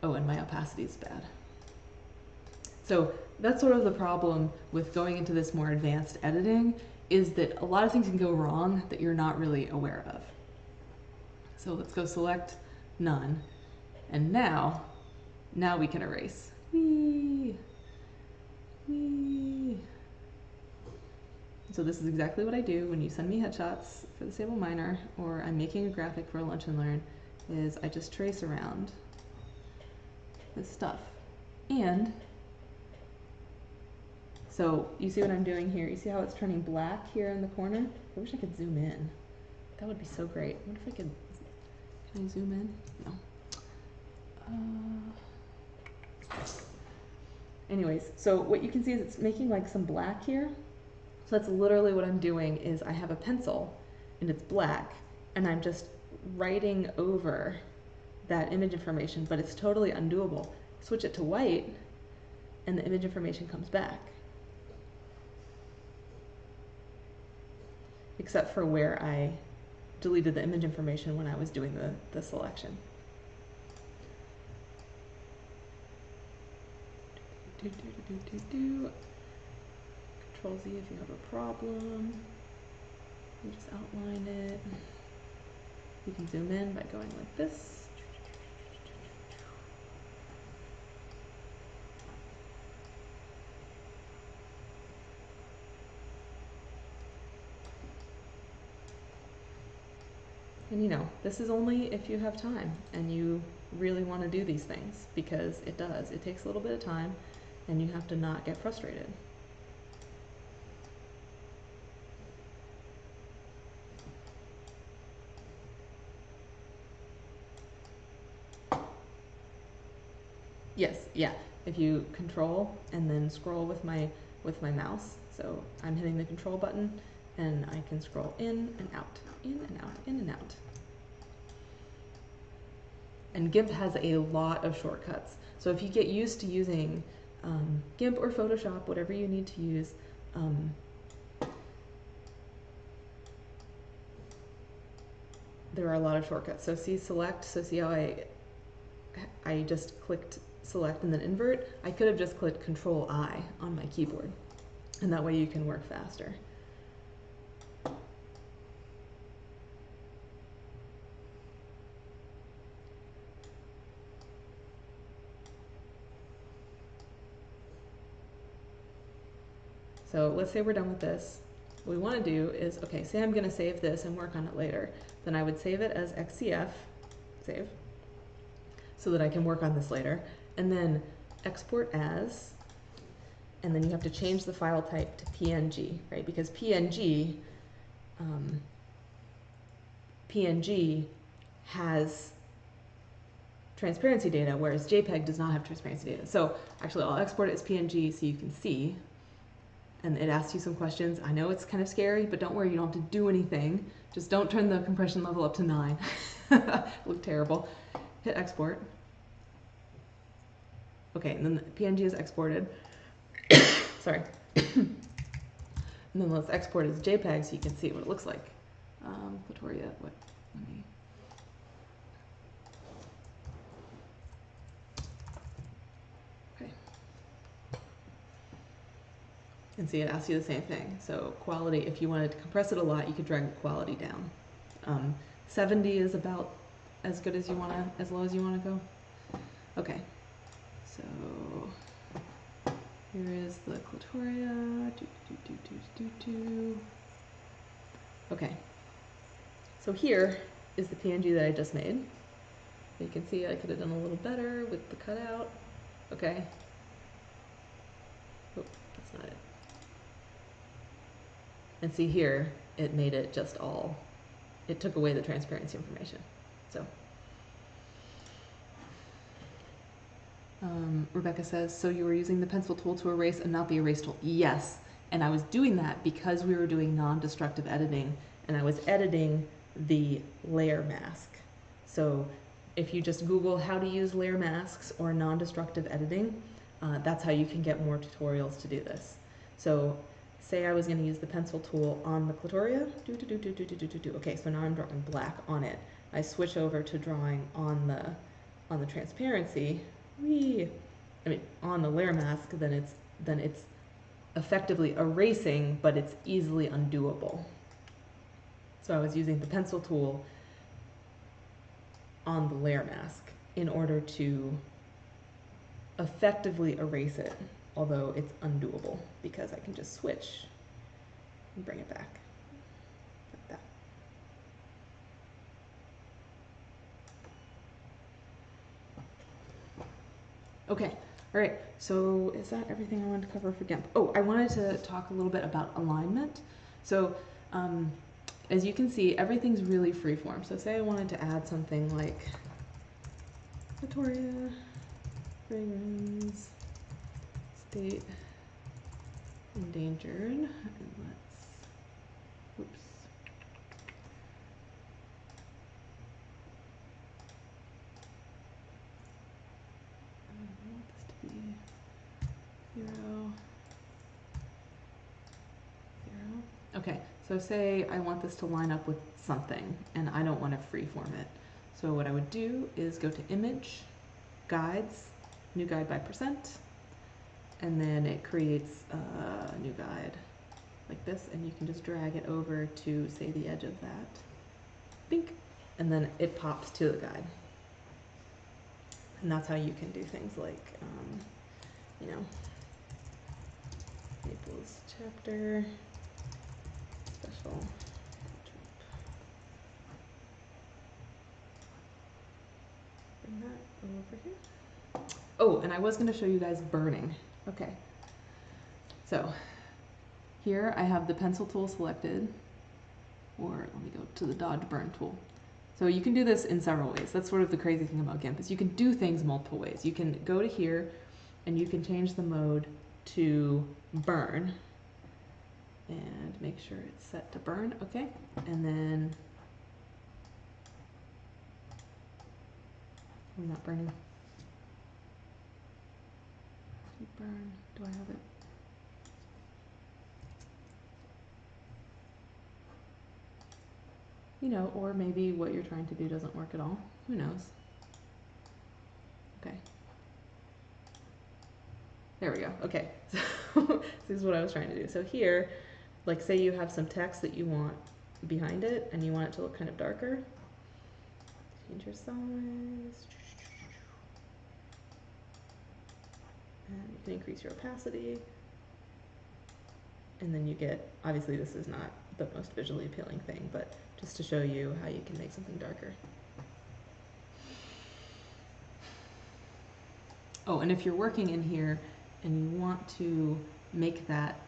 Oh, and my opacity is bad. So that's sort of the problem with going into this more advanced editing, is that a lot of things can go wrong that you're not really aware of. So let's go select none. And now we can erase. Whee! Whee! So this is exactly what I do when you send me headshots for the Stable Miner, or I'm making a graphic for Lunch and Learn, is I just trace around this stuff. And so you see what I'm doing here? You see how it's turning black here in the corner? I wish I could zoom in. That would be so great. What if I could, can I zoom in? No. Anyways, so what you can see is it's making like some black here. So that's literally what I'm doing, is I have a pencil and it's black and I'm just writing over that image information, but it's totally undoable. Switch it to white and the image information comes back. Except for where I deleted the image information when I was doing the selection. Control Z if you have a problem. You just outline it. You can zoom in by going like this. And you know, this is only if you have time and you really want to do these things, because it does. It takes a little bit of time and you have to not get frustrated. Yes, yeah. If you control and then scroll with my mouse, so I'm hitting the control button and I can scroll in and out, in and out, in and out. And GIMP has a lot of shortcuts. So if you get used to using GIMP or Photoshop, whatever you need to use, there are a lot of shortcuts. So see select, so see how I just clicked select and then invert. I could have just clicked Control I on my keyboard, and that way you can work faster. So let's say we're done with this. What we want to do is, okay, say I'm going to save this and work on it later. Then I would save it as XCF, save, so that I can work on this later. And then export as, and then you have to change the file type to PNG, right? Because PNG has transparency data, whereas JPEG does not have transparency data. So actually I'll export it as PNG so you can see. And it asks you some questions. I know it's kind of scary, but don't worry, you don't have to do anything. Just don't turn the compression level up to 9. Look terrible. Hit export. Okay, and then the PNG is exported. Sorry. And then let's export as JPEG so you can see what it looks like. Clitoria, what? Let me. Okay. And see, it asks you the same thing. So quality, if you wanted to compress it a lot, you could drag the quality down. 70 is about as good as you want to, as low as you want to go. Okay. So here is the clitoria. Okay. So here is the PNG that I just made. You can see I could have done a little better with the cutout. Okay. Oh, that's not it. And see here, it made it just all, it took away the transparency information. So, Rebecca says, so you were using the pencil tool to erase and not the erase tool? Yes, and I was doing that because we were doing non-destructive editing, and I was editing the layer mask. So if you just Google how to use layer masks or non-destructive editing, that's how you can get more tutorials to do this. So say I was going to use the pencil tool on the clitoria. Okay, so now I'm drawing black on it. I switch over to drawing on the transparency. I mean, on the layer mask, then it's effectively erasing, but it's easily undoable. So I was using the pencil tool on the layer mask in order to effectively erase it, although it's undoable because I can just switch and bring it back like that. Okay, all right, so is that everything I wanted to cover for GIMP? Oh, I wanted to talk a little bit about alignment. So as you can see, everything's really freeform. So say I wanted to add something like Victoria, fragrance, state endangered, and let's, whoops. I want this to be 0, 0. Okay, so say I want this to line up with something, and I don't want to freeform it. So what I would do is go to Image, Guides, New Guide by percent, and then it creates a new guide like this, and you can just drag it over to, say, the edge of that. Bink, and then it pops to the guide. And that's how you can do things like, you know, Naples chapter, special. Bring that over here. Oh, and I was going to show you guys burning. Okay. So here I have the pencil tool selected, or let me go to the dodge burn tool. So you can do this in several ways. That's sort of the crazy thing about GIMP is you can do things multiple ways. You can go to here and you can change the mode to burn and make sure it's set to burn. Okay. And then we're not burning. Burn. Do I have it? You know, or maybe what you're trying to do doesn't work at all. Who knows? Okay. There we go. Okay. So this is what I was trying to do. So here, like say you have some text that you want behind it and you want it to look kind of darker. Change your size. And you can increase your opacity. And then you get, obviously this is not the most visually appealing thing, but just to show you how you can make something darker. Oh, and if you're working in here and you want to make that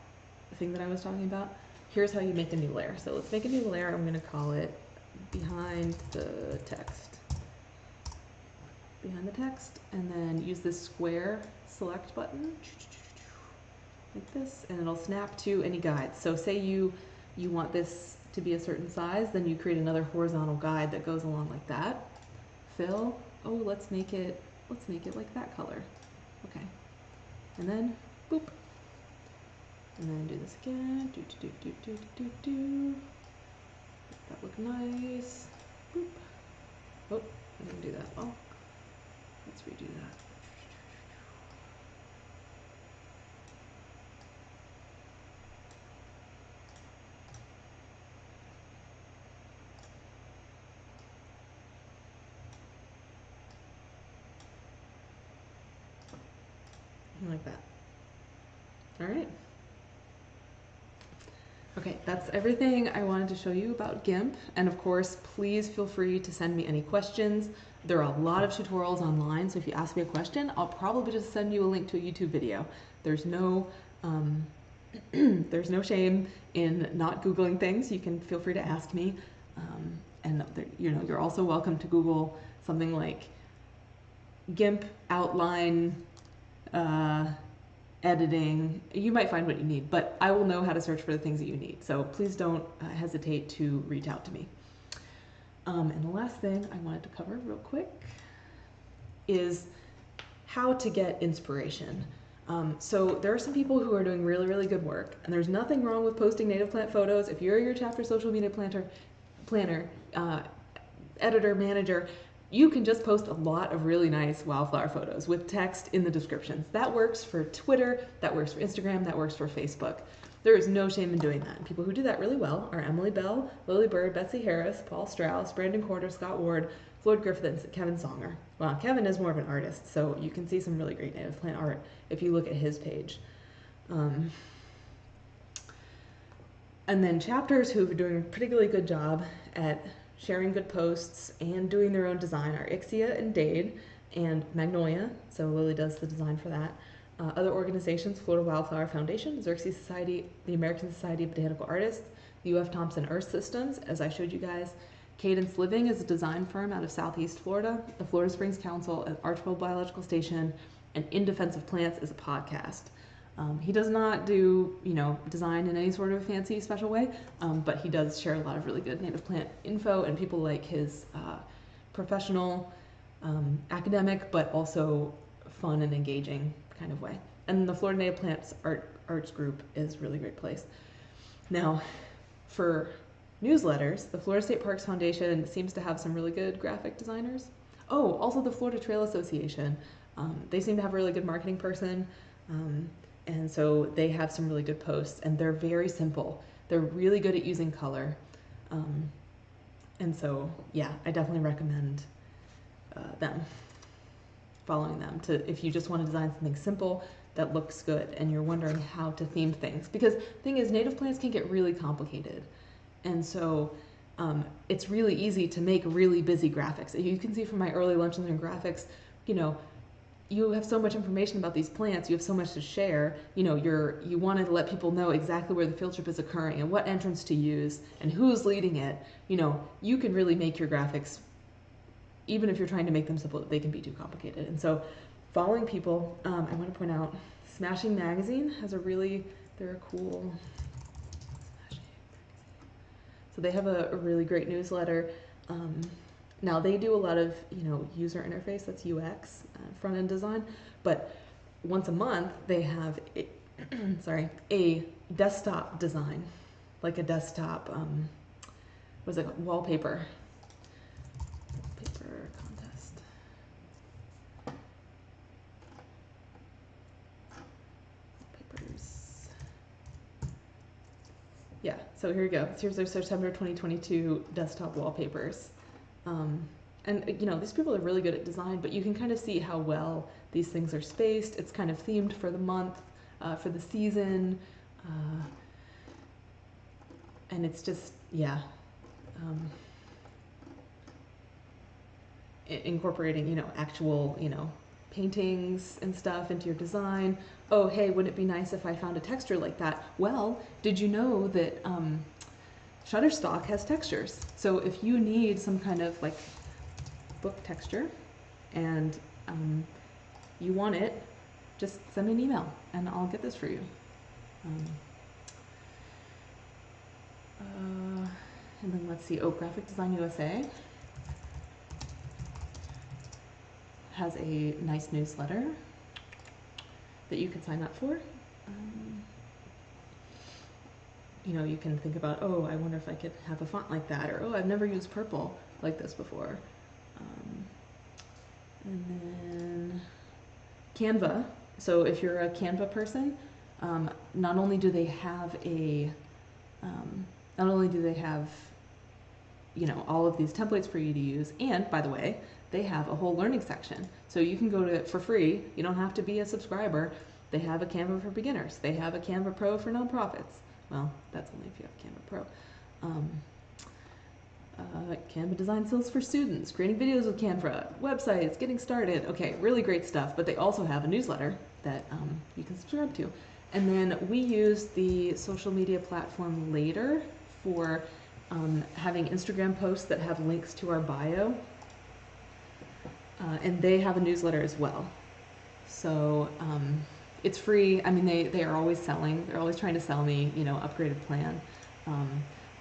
thing that I was talking about, here's how you make a new layer. So let's make a new layer. I'm going to call it behind the text. Behind the text, and then use this square select button like this, and it'll snap to any guides. So say you want this to be a certain size, then you create another horizontal guide that goes along like that. Fill. Oh, let's make it like that color. Okay. And then boop. And then do this again. Make that look nice. Boop. Oh, I didn't do that well. Let's redo that. Like that. All right. Okay, that's everything I wanted to show you about GIMP. And of course, please feel free to send me any questions. There are a lot of tutorials online, so if you ask me a question, I'll probably just send you a link to a YouTube video. There's no there's no shame in not Googling things. You can feel free to ask me. And you know, you're also welcome to Google something like GIMP outline editing. You might find what you need, but I will know how to search for the things that you need. So please don't hesitate to reach out to me. And the last thing I wanted to cover real quick is how to get inspiration. So there are some people who are doing really, really good work, and there's nothing wrong with posting native plant photos. If you're your chapter social media planner, editor, manager, you can just post a lot of really nice wildflower photos with text in the descriptions. That works for Twitter, that works for Instagram, that works for Facebook. There is no shame in doing that. And people who do that really well are Emily Bell, Lily Bird, Betsy Harris, Paul Strauss, Brandon Corder, Scott Ward, Floyd Griffith, and Kevin Songer. Well, Kevin is more of an artist, so you can see some really great native plant art if you look at his page. And then chapters who are doing a particularly good job at sharing good posts and doing their own design are Ixia and Dade and Magnolia, so Lily does the design for that. Other organizations, Florida Wildflower Foundation, Xerxes Society, the American Society of Botanical Artists, the UF Thompson Earth Systems, as I showed you guys. Cadence Living is a design firm out of Southeast Florida. The Florida Springs Council, an Archibald Biological Station, and In Defense of Plants is a podcast. He does not do, you know, design in any sort of fancy special way, but he does share a lot of really good native plant info, and people like his professional, academic, but also fun and engaging kind of way. And the Florida Native Plants Arts Group is a really great place. Now, for newsletters, the Florida State Parks Foundation seems to have some really good graphic designers. Oh, also the Florida Trail Association. They seem to have a really good marketing person. And so they have some really good posts, and they're very simple. They're really good at using color. And so, yeah, I definitely recommend them, following them, to if you just want to design something simple that looks good and you're wondering how to theme things. Because the thing is, native plants can get really complicated. And so it's really easy to make really busy graphics. You can see from my early lunch and learn graphics, you know, you have so much information about these plants, you have so much to share, you know, you want to let people know exactly where the field trip is occurring and what entrance to use and who's leading it. You know, you can really make your graphics, even if you're trying to make them simple, they can be too complicated. And so following people, I want to point out Smashing Magazine has they're a cool, so they have a really great newsletter. Now they do a lot of, you know, user interface, that's UX, front-end design, but once a month they have a desktop design, like a desktop, what is it called? Wallpaper contest. Wallpapers. Yeah, so here we go. Here's their September 2022 desktop wallpapers. And you know, these people are really good at design, but you can kind of see how well these things are spaced. It's kind of themed for the month, for the season, and it's just, yeah, incorporating, you know, actual, you know, paintings and stuff into your design. Oh, hey, wouldn't it be nice if I found a texture like that? Well, did you know that Shutterstock has textures? So if you need some kind of like book texture and you want it, just send me an email and I'll get this for you. And then let's see, Graphic Design USA has a nice newsletter that you can sign up for. you know, you can think about, oh, I wonder if I could have a font like that, or oh, I've never used purple like this before. And then Canva. So if you're a Canva person, not only do they have you know, all of these templates for you to use, and by the way, they have a whole learning section. So you can go to it for free. You don't have to be a subscriber. They have a Canva for beginners. They have a Canva Pro for nonprofits. Well, that's only if you have Canva Pro. Canva design skills for students, creating videos with Canva, websites, getting started. Okay, really great stuff, but they also have a newsletter that you can subscribe to. And then we use the social media platform Later for having Instagram posts that have links to our bio. And they have a newsletter as well. So it's free. I mean, they are always selling. They're always trying to sell me, you know, upgraded plan.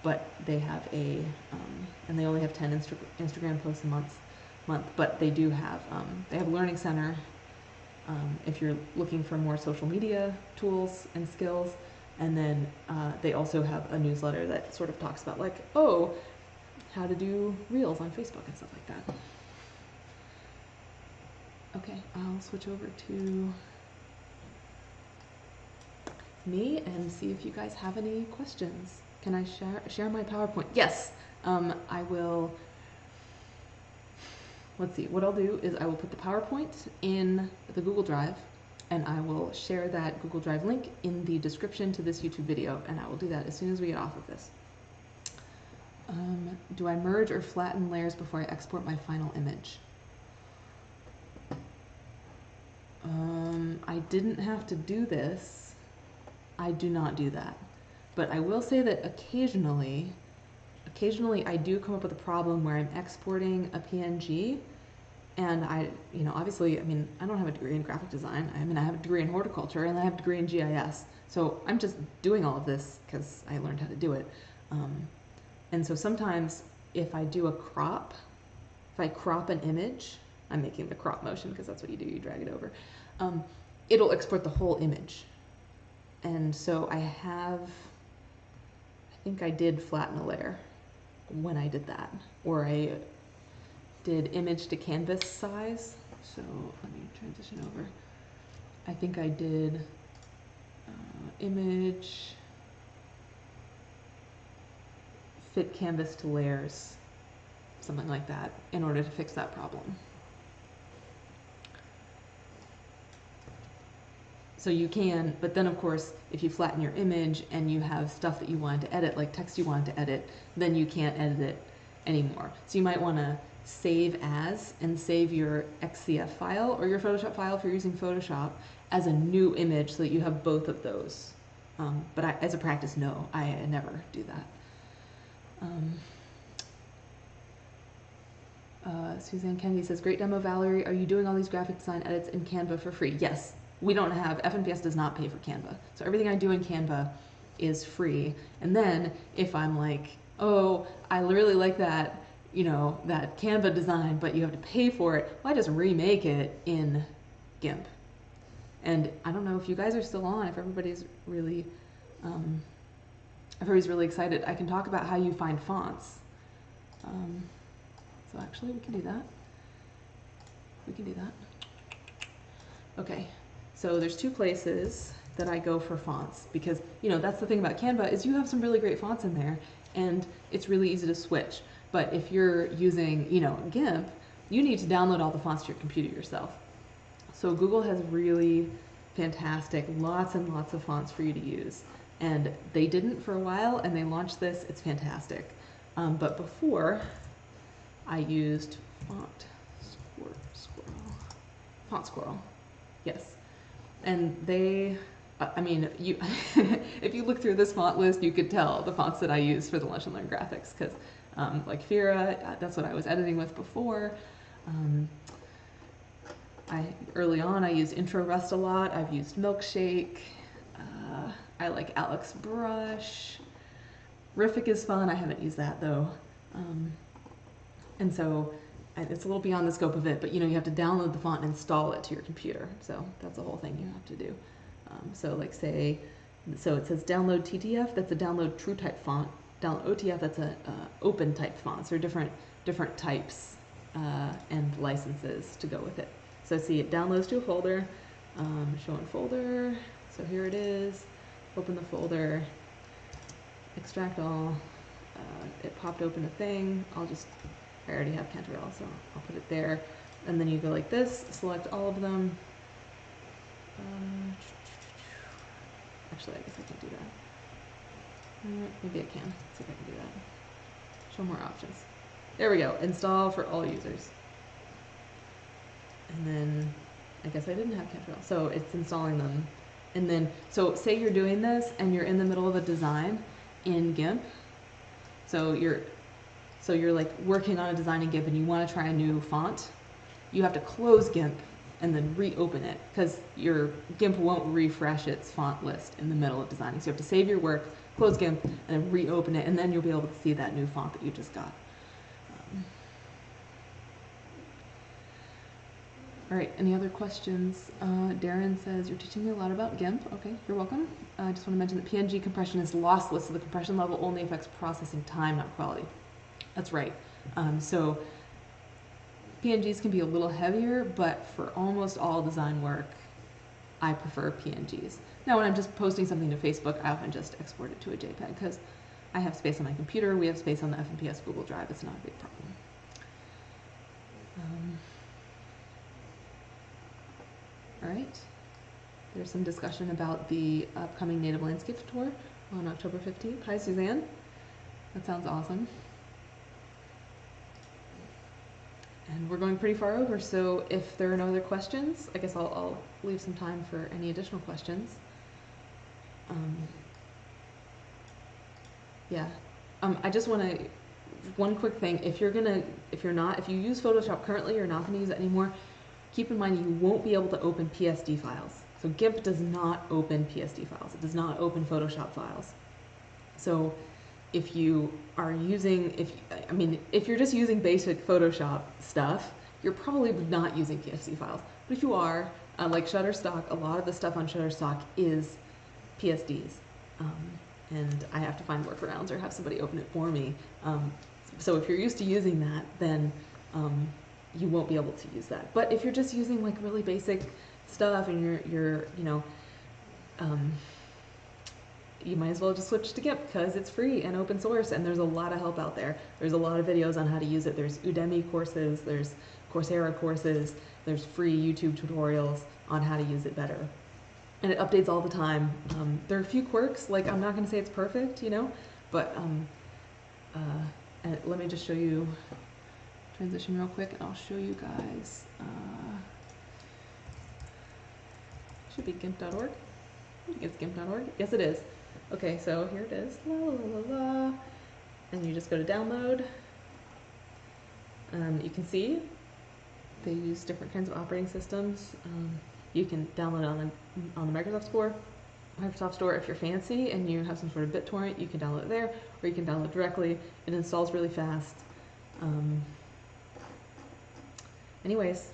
But they have and they only have 10 Instagram posts a month. But they do have, they have a learning center. If you're looking for more social media tools and skills. And then they also have a newsletter that sort of talks about, like, oh, how to do reels on Facebook and stuff like that. Okay, I'll switch over to me and see if you guys have any questions. Can I share my PowerPoint? Yes, I will. Let's see, what I'll do is I will put the PowerPoint in the Google Drive, and I will share that Google Drive link in the description to this YouTube video, and I will do that as soon as we get off of this. Do I merge or flatten layers before I export my final image? I didn't have to do this. I do not do that. But I will say that occasionally I do come up with a problem where I'm exporting a PNG, and you know, obviously, I mean, I don't have a degree in graphic design. I mean, I have a degree in horticulture, and I have a degree in GIS. So I'm just doing all of this because I learned how to do it. And so sometimes if I do a crop, if I crop an image, I'm making the crop motion because that's what you do, you drag it over. It'll export the whole image. And so I think I did flatten a layer when I did that, or I did image to canvas size. So let me transition over. I think I did image fit canvas to layers, something like that, in order to fix that problem. So you can, but then of course, if you flatten your image and you have stuff that you wanted to edit, like text you wanted to edit, then you can't edit it anymore. So you might want to save as and save your XCF file or your Photoshop file if you're using Photoshop as a new image so that you have both of those. But as a practice, no, I never do that. Suzanne Kennedy says, great demo, Valerie. Are you doing all these graphic design edits in Canva for free? Yes. We don't have, FNPS does not pay for Canva. So everything I do in Canva is free. And then if I'm like, oh, I really like that, you know, that Canva design, but you have to pay for it, well, I just remake it in GIMP. And I don't know if you guys are still on, if everybody's really excited, I can talk about how you find fonts. So actually we can do that. We can do that. Okay. So there's two places that I go for fonts because, you know, that's the thing about Canva is you have some really great fonts in there and it's really easy to switch. But if you're using, you know, GIMP, you need to download all the fonts to your computer yourself. So Google has really fantastic, lots and lots of fonts for you to use. And they didn't for a while and they launched this, it's fantastic. But before I used Font Squirrel, yes. And they, I mean, you, if you look through this font list, you could tell the fonts that I use for the Lunch and Learn graphics, because like Fira, that's what I was editing with before. Early on, I used Intro Rust a lot. I've used Milkshake. I like Alex Brush. Rific is fun. I haven't used that though. And so it's a little beyond the scope of it, but you know, you have to download the font and install it to your computer. So that's the whole thing you have to do. So like say So it says download TTF, that's a download true type font. Download OTF, that's a open type font. So different types and licenses to go with it. So see, it downloads to a folder, show in folder. So here it is. Open the folder, extract all. It popped open a thing. I already have Canva, so I'll put it there. And then you go like this, select all of them. Actually, I guess I can do that. Maybe I can. Let's see if I can do that. Show more options. There we go. Install for all users. And then I guess I didn't have Canva, so it's installing them. And then, so say you're doing this and you're in the middle of a design in GIMP. So you're like working on a design in GIMP and you want to try a new font. You have to close GIMP and then reopen it because your GIMP won't refresh its font list in the middle of designing. So you have to save your work, close GIMP, and then reopen it, and then you'll be able to see that new font that you just got. All right, any other questions? Darren says, you're teaching me a lot about GIMP. Okay, you're welcome. I just want to mention that PNG compression is lossless, so the compression level only affects processing time, not quality. That's right. So PNGs can be a little heavier, but for almost all design work, I prefer PNGs. Now, when I'm just posting something to Facebook, I often just export it to a JPEG because I have space on my computer, we have space on the FNPS Google Drive. It's not a big problem. All right. There's some discussion about the upcoming Native Landscape Tour on October 15th. Hi, Suzanne. That sounds awesome. And we're going pretty far over, so if there are no other questions, I guess I'll leave some time for any additional questions. I just want to, one quick thing, if you use Photoshop currently, you're not going to use it anymore, keep in mind you won't be able to open PSD files. So GIMP does not open PSD files. It does not open Photoshop files. So if you are using, if you're just using basic Photoshop stuff, you're probably not using PSD files. But if you are, like Shutterstock, a lot of the stuff on Shutterstock is PSDs. And I have to find workarounds or have somebody open it for me. So if you're used to using that, then you won't be able to use that. But if you're just using like really basic stuff and you might as well just switch to GIMP because it's free and open source and there's a lot of help out there. There's a lot of videos on how to use it. There's Udemy courses, there's Coursera courses, there's free YouTube tutorials on how to use it better. And it updates all the time. There are a few quirks, like I'm not going to say it's perfect, but let me just show you, transition real quick and I'll show you guys. Should be gimp.org. I think it's gimp.org. Yes, it is. Okay, so here it is. La, la, la, la. And you just go to download. You can see they use different kinds of operating systems. You can download it on the Microsoft Store if you're fancy and you have some sort of BitTorrent, you can download it there, or you can download it directly. It installs really fast. Anyways,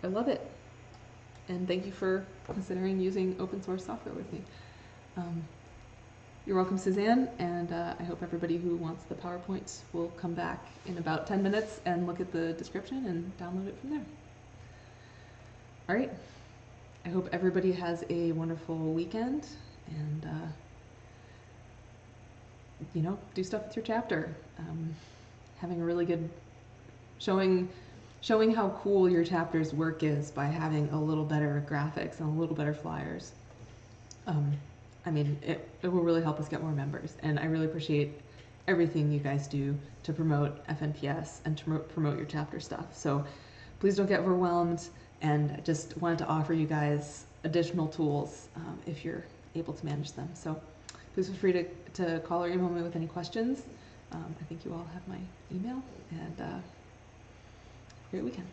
I love it. And thank you for considering using open source software with me. You're welcome, Suzanne, and I hope everybody who wants the PowerPoints will come back in about 10 minutes and look at the description and download it from there. All right. I hope everybody has a wonderful weekend and, do stuff with your chapter. Having a really good showing how cool your chapter's work is by having a little better graphics and a little better flyers. It will really help us get more members, and I really appreciate everything you guys do to promote FNPS and to promote your chapter stuff. So please don't get overwhelmed, and I just wanted to offer you guys additional tools if you're able to manage them. So please feel free to call or email me with any questions. I think you all have my email, and have a great weekend.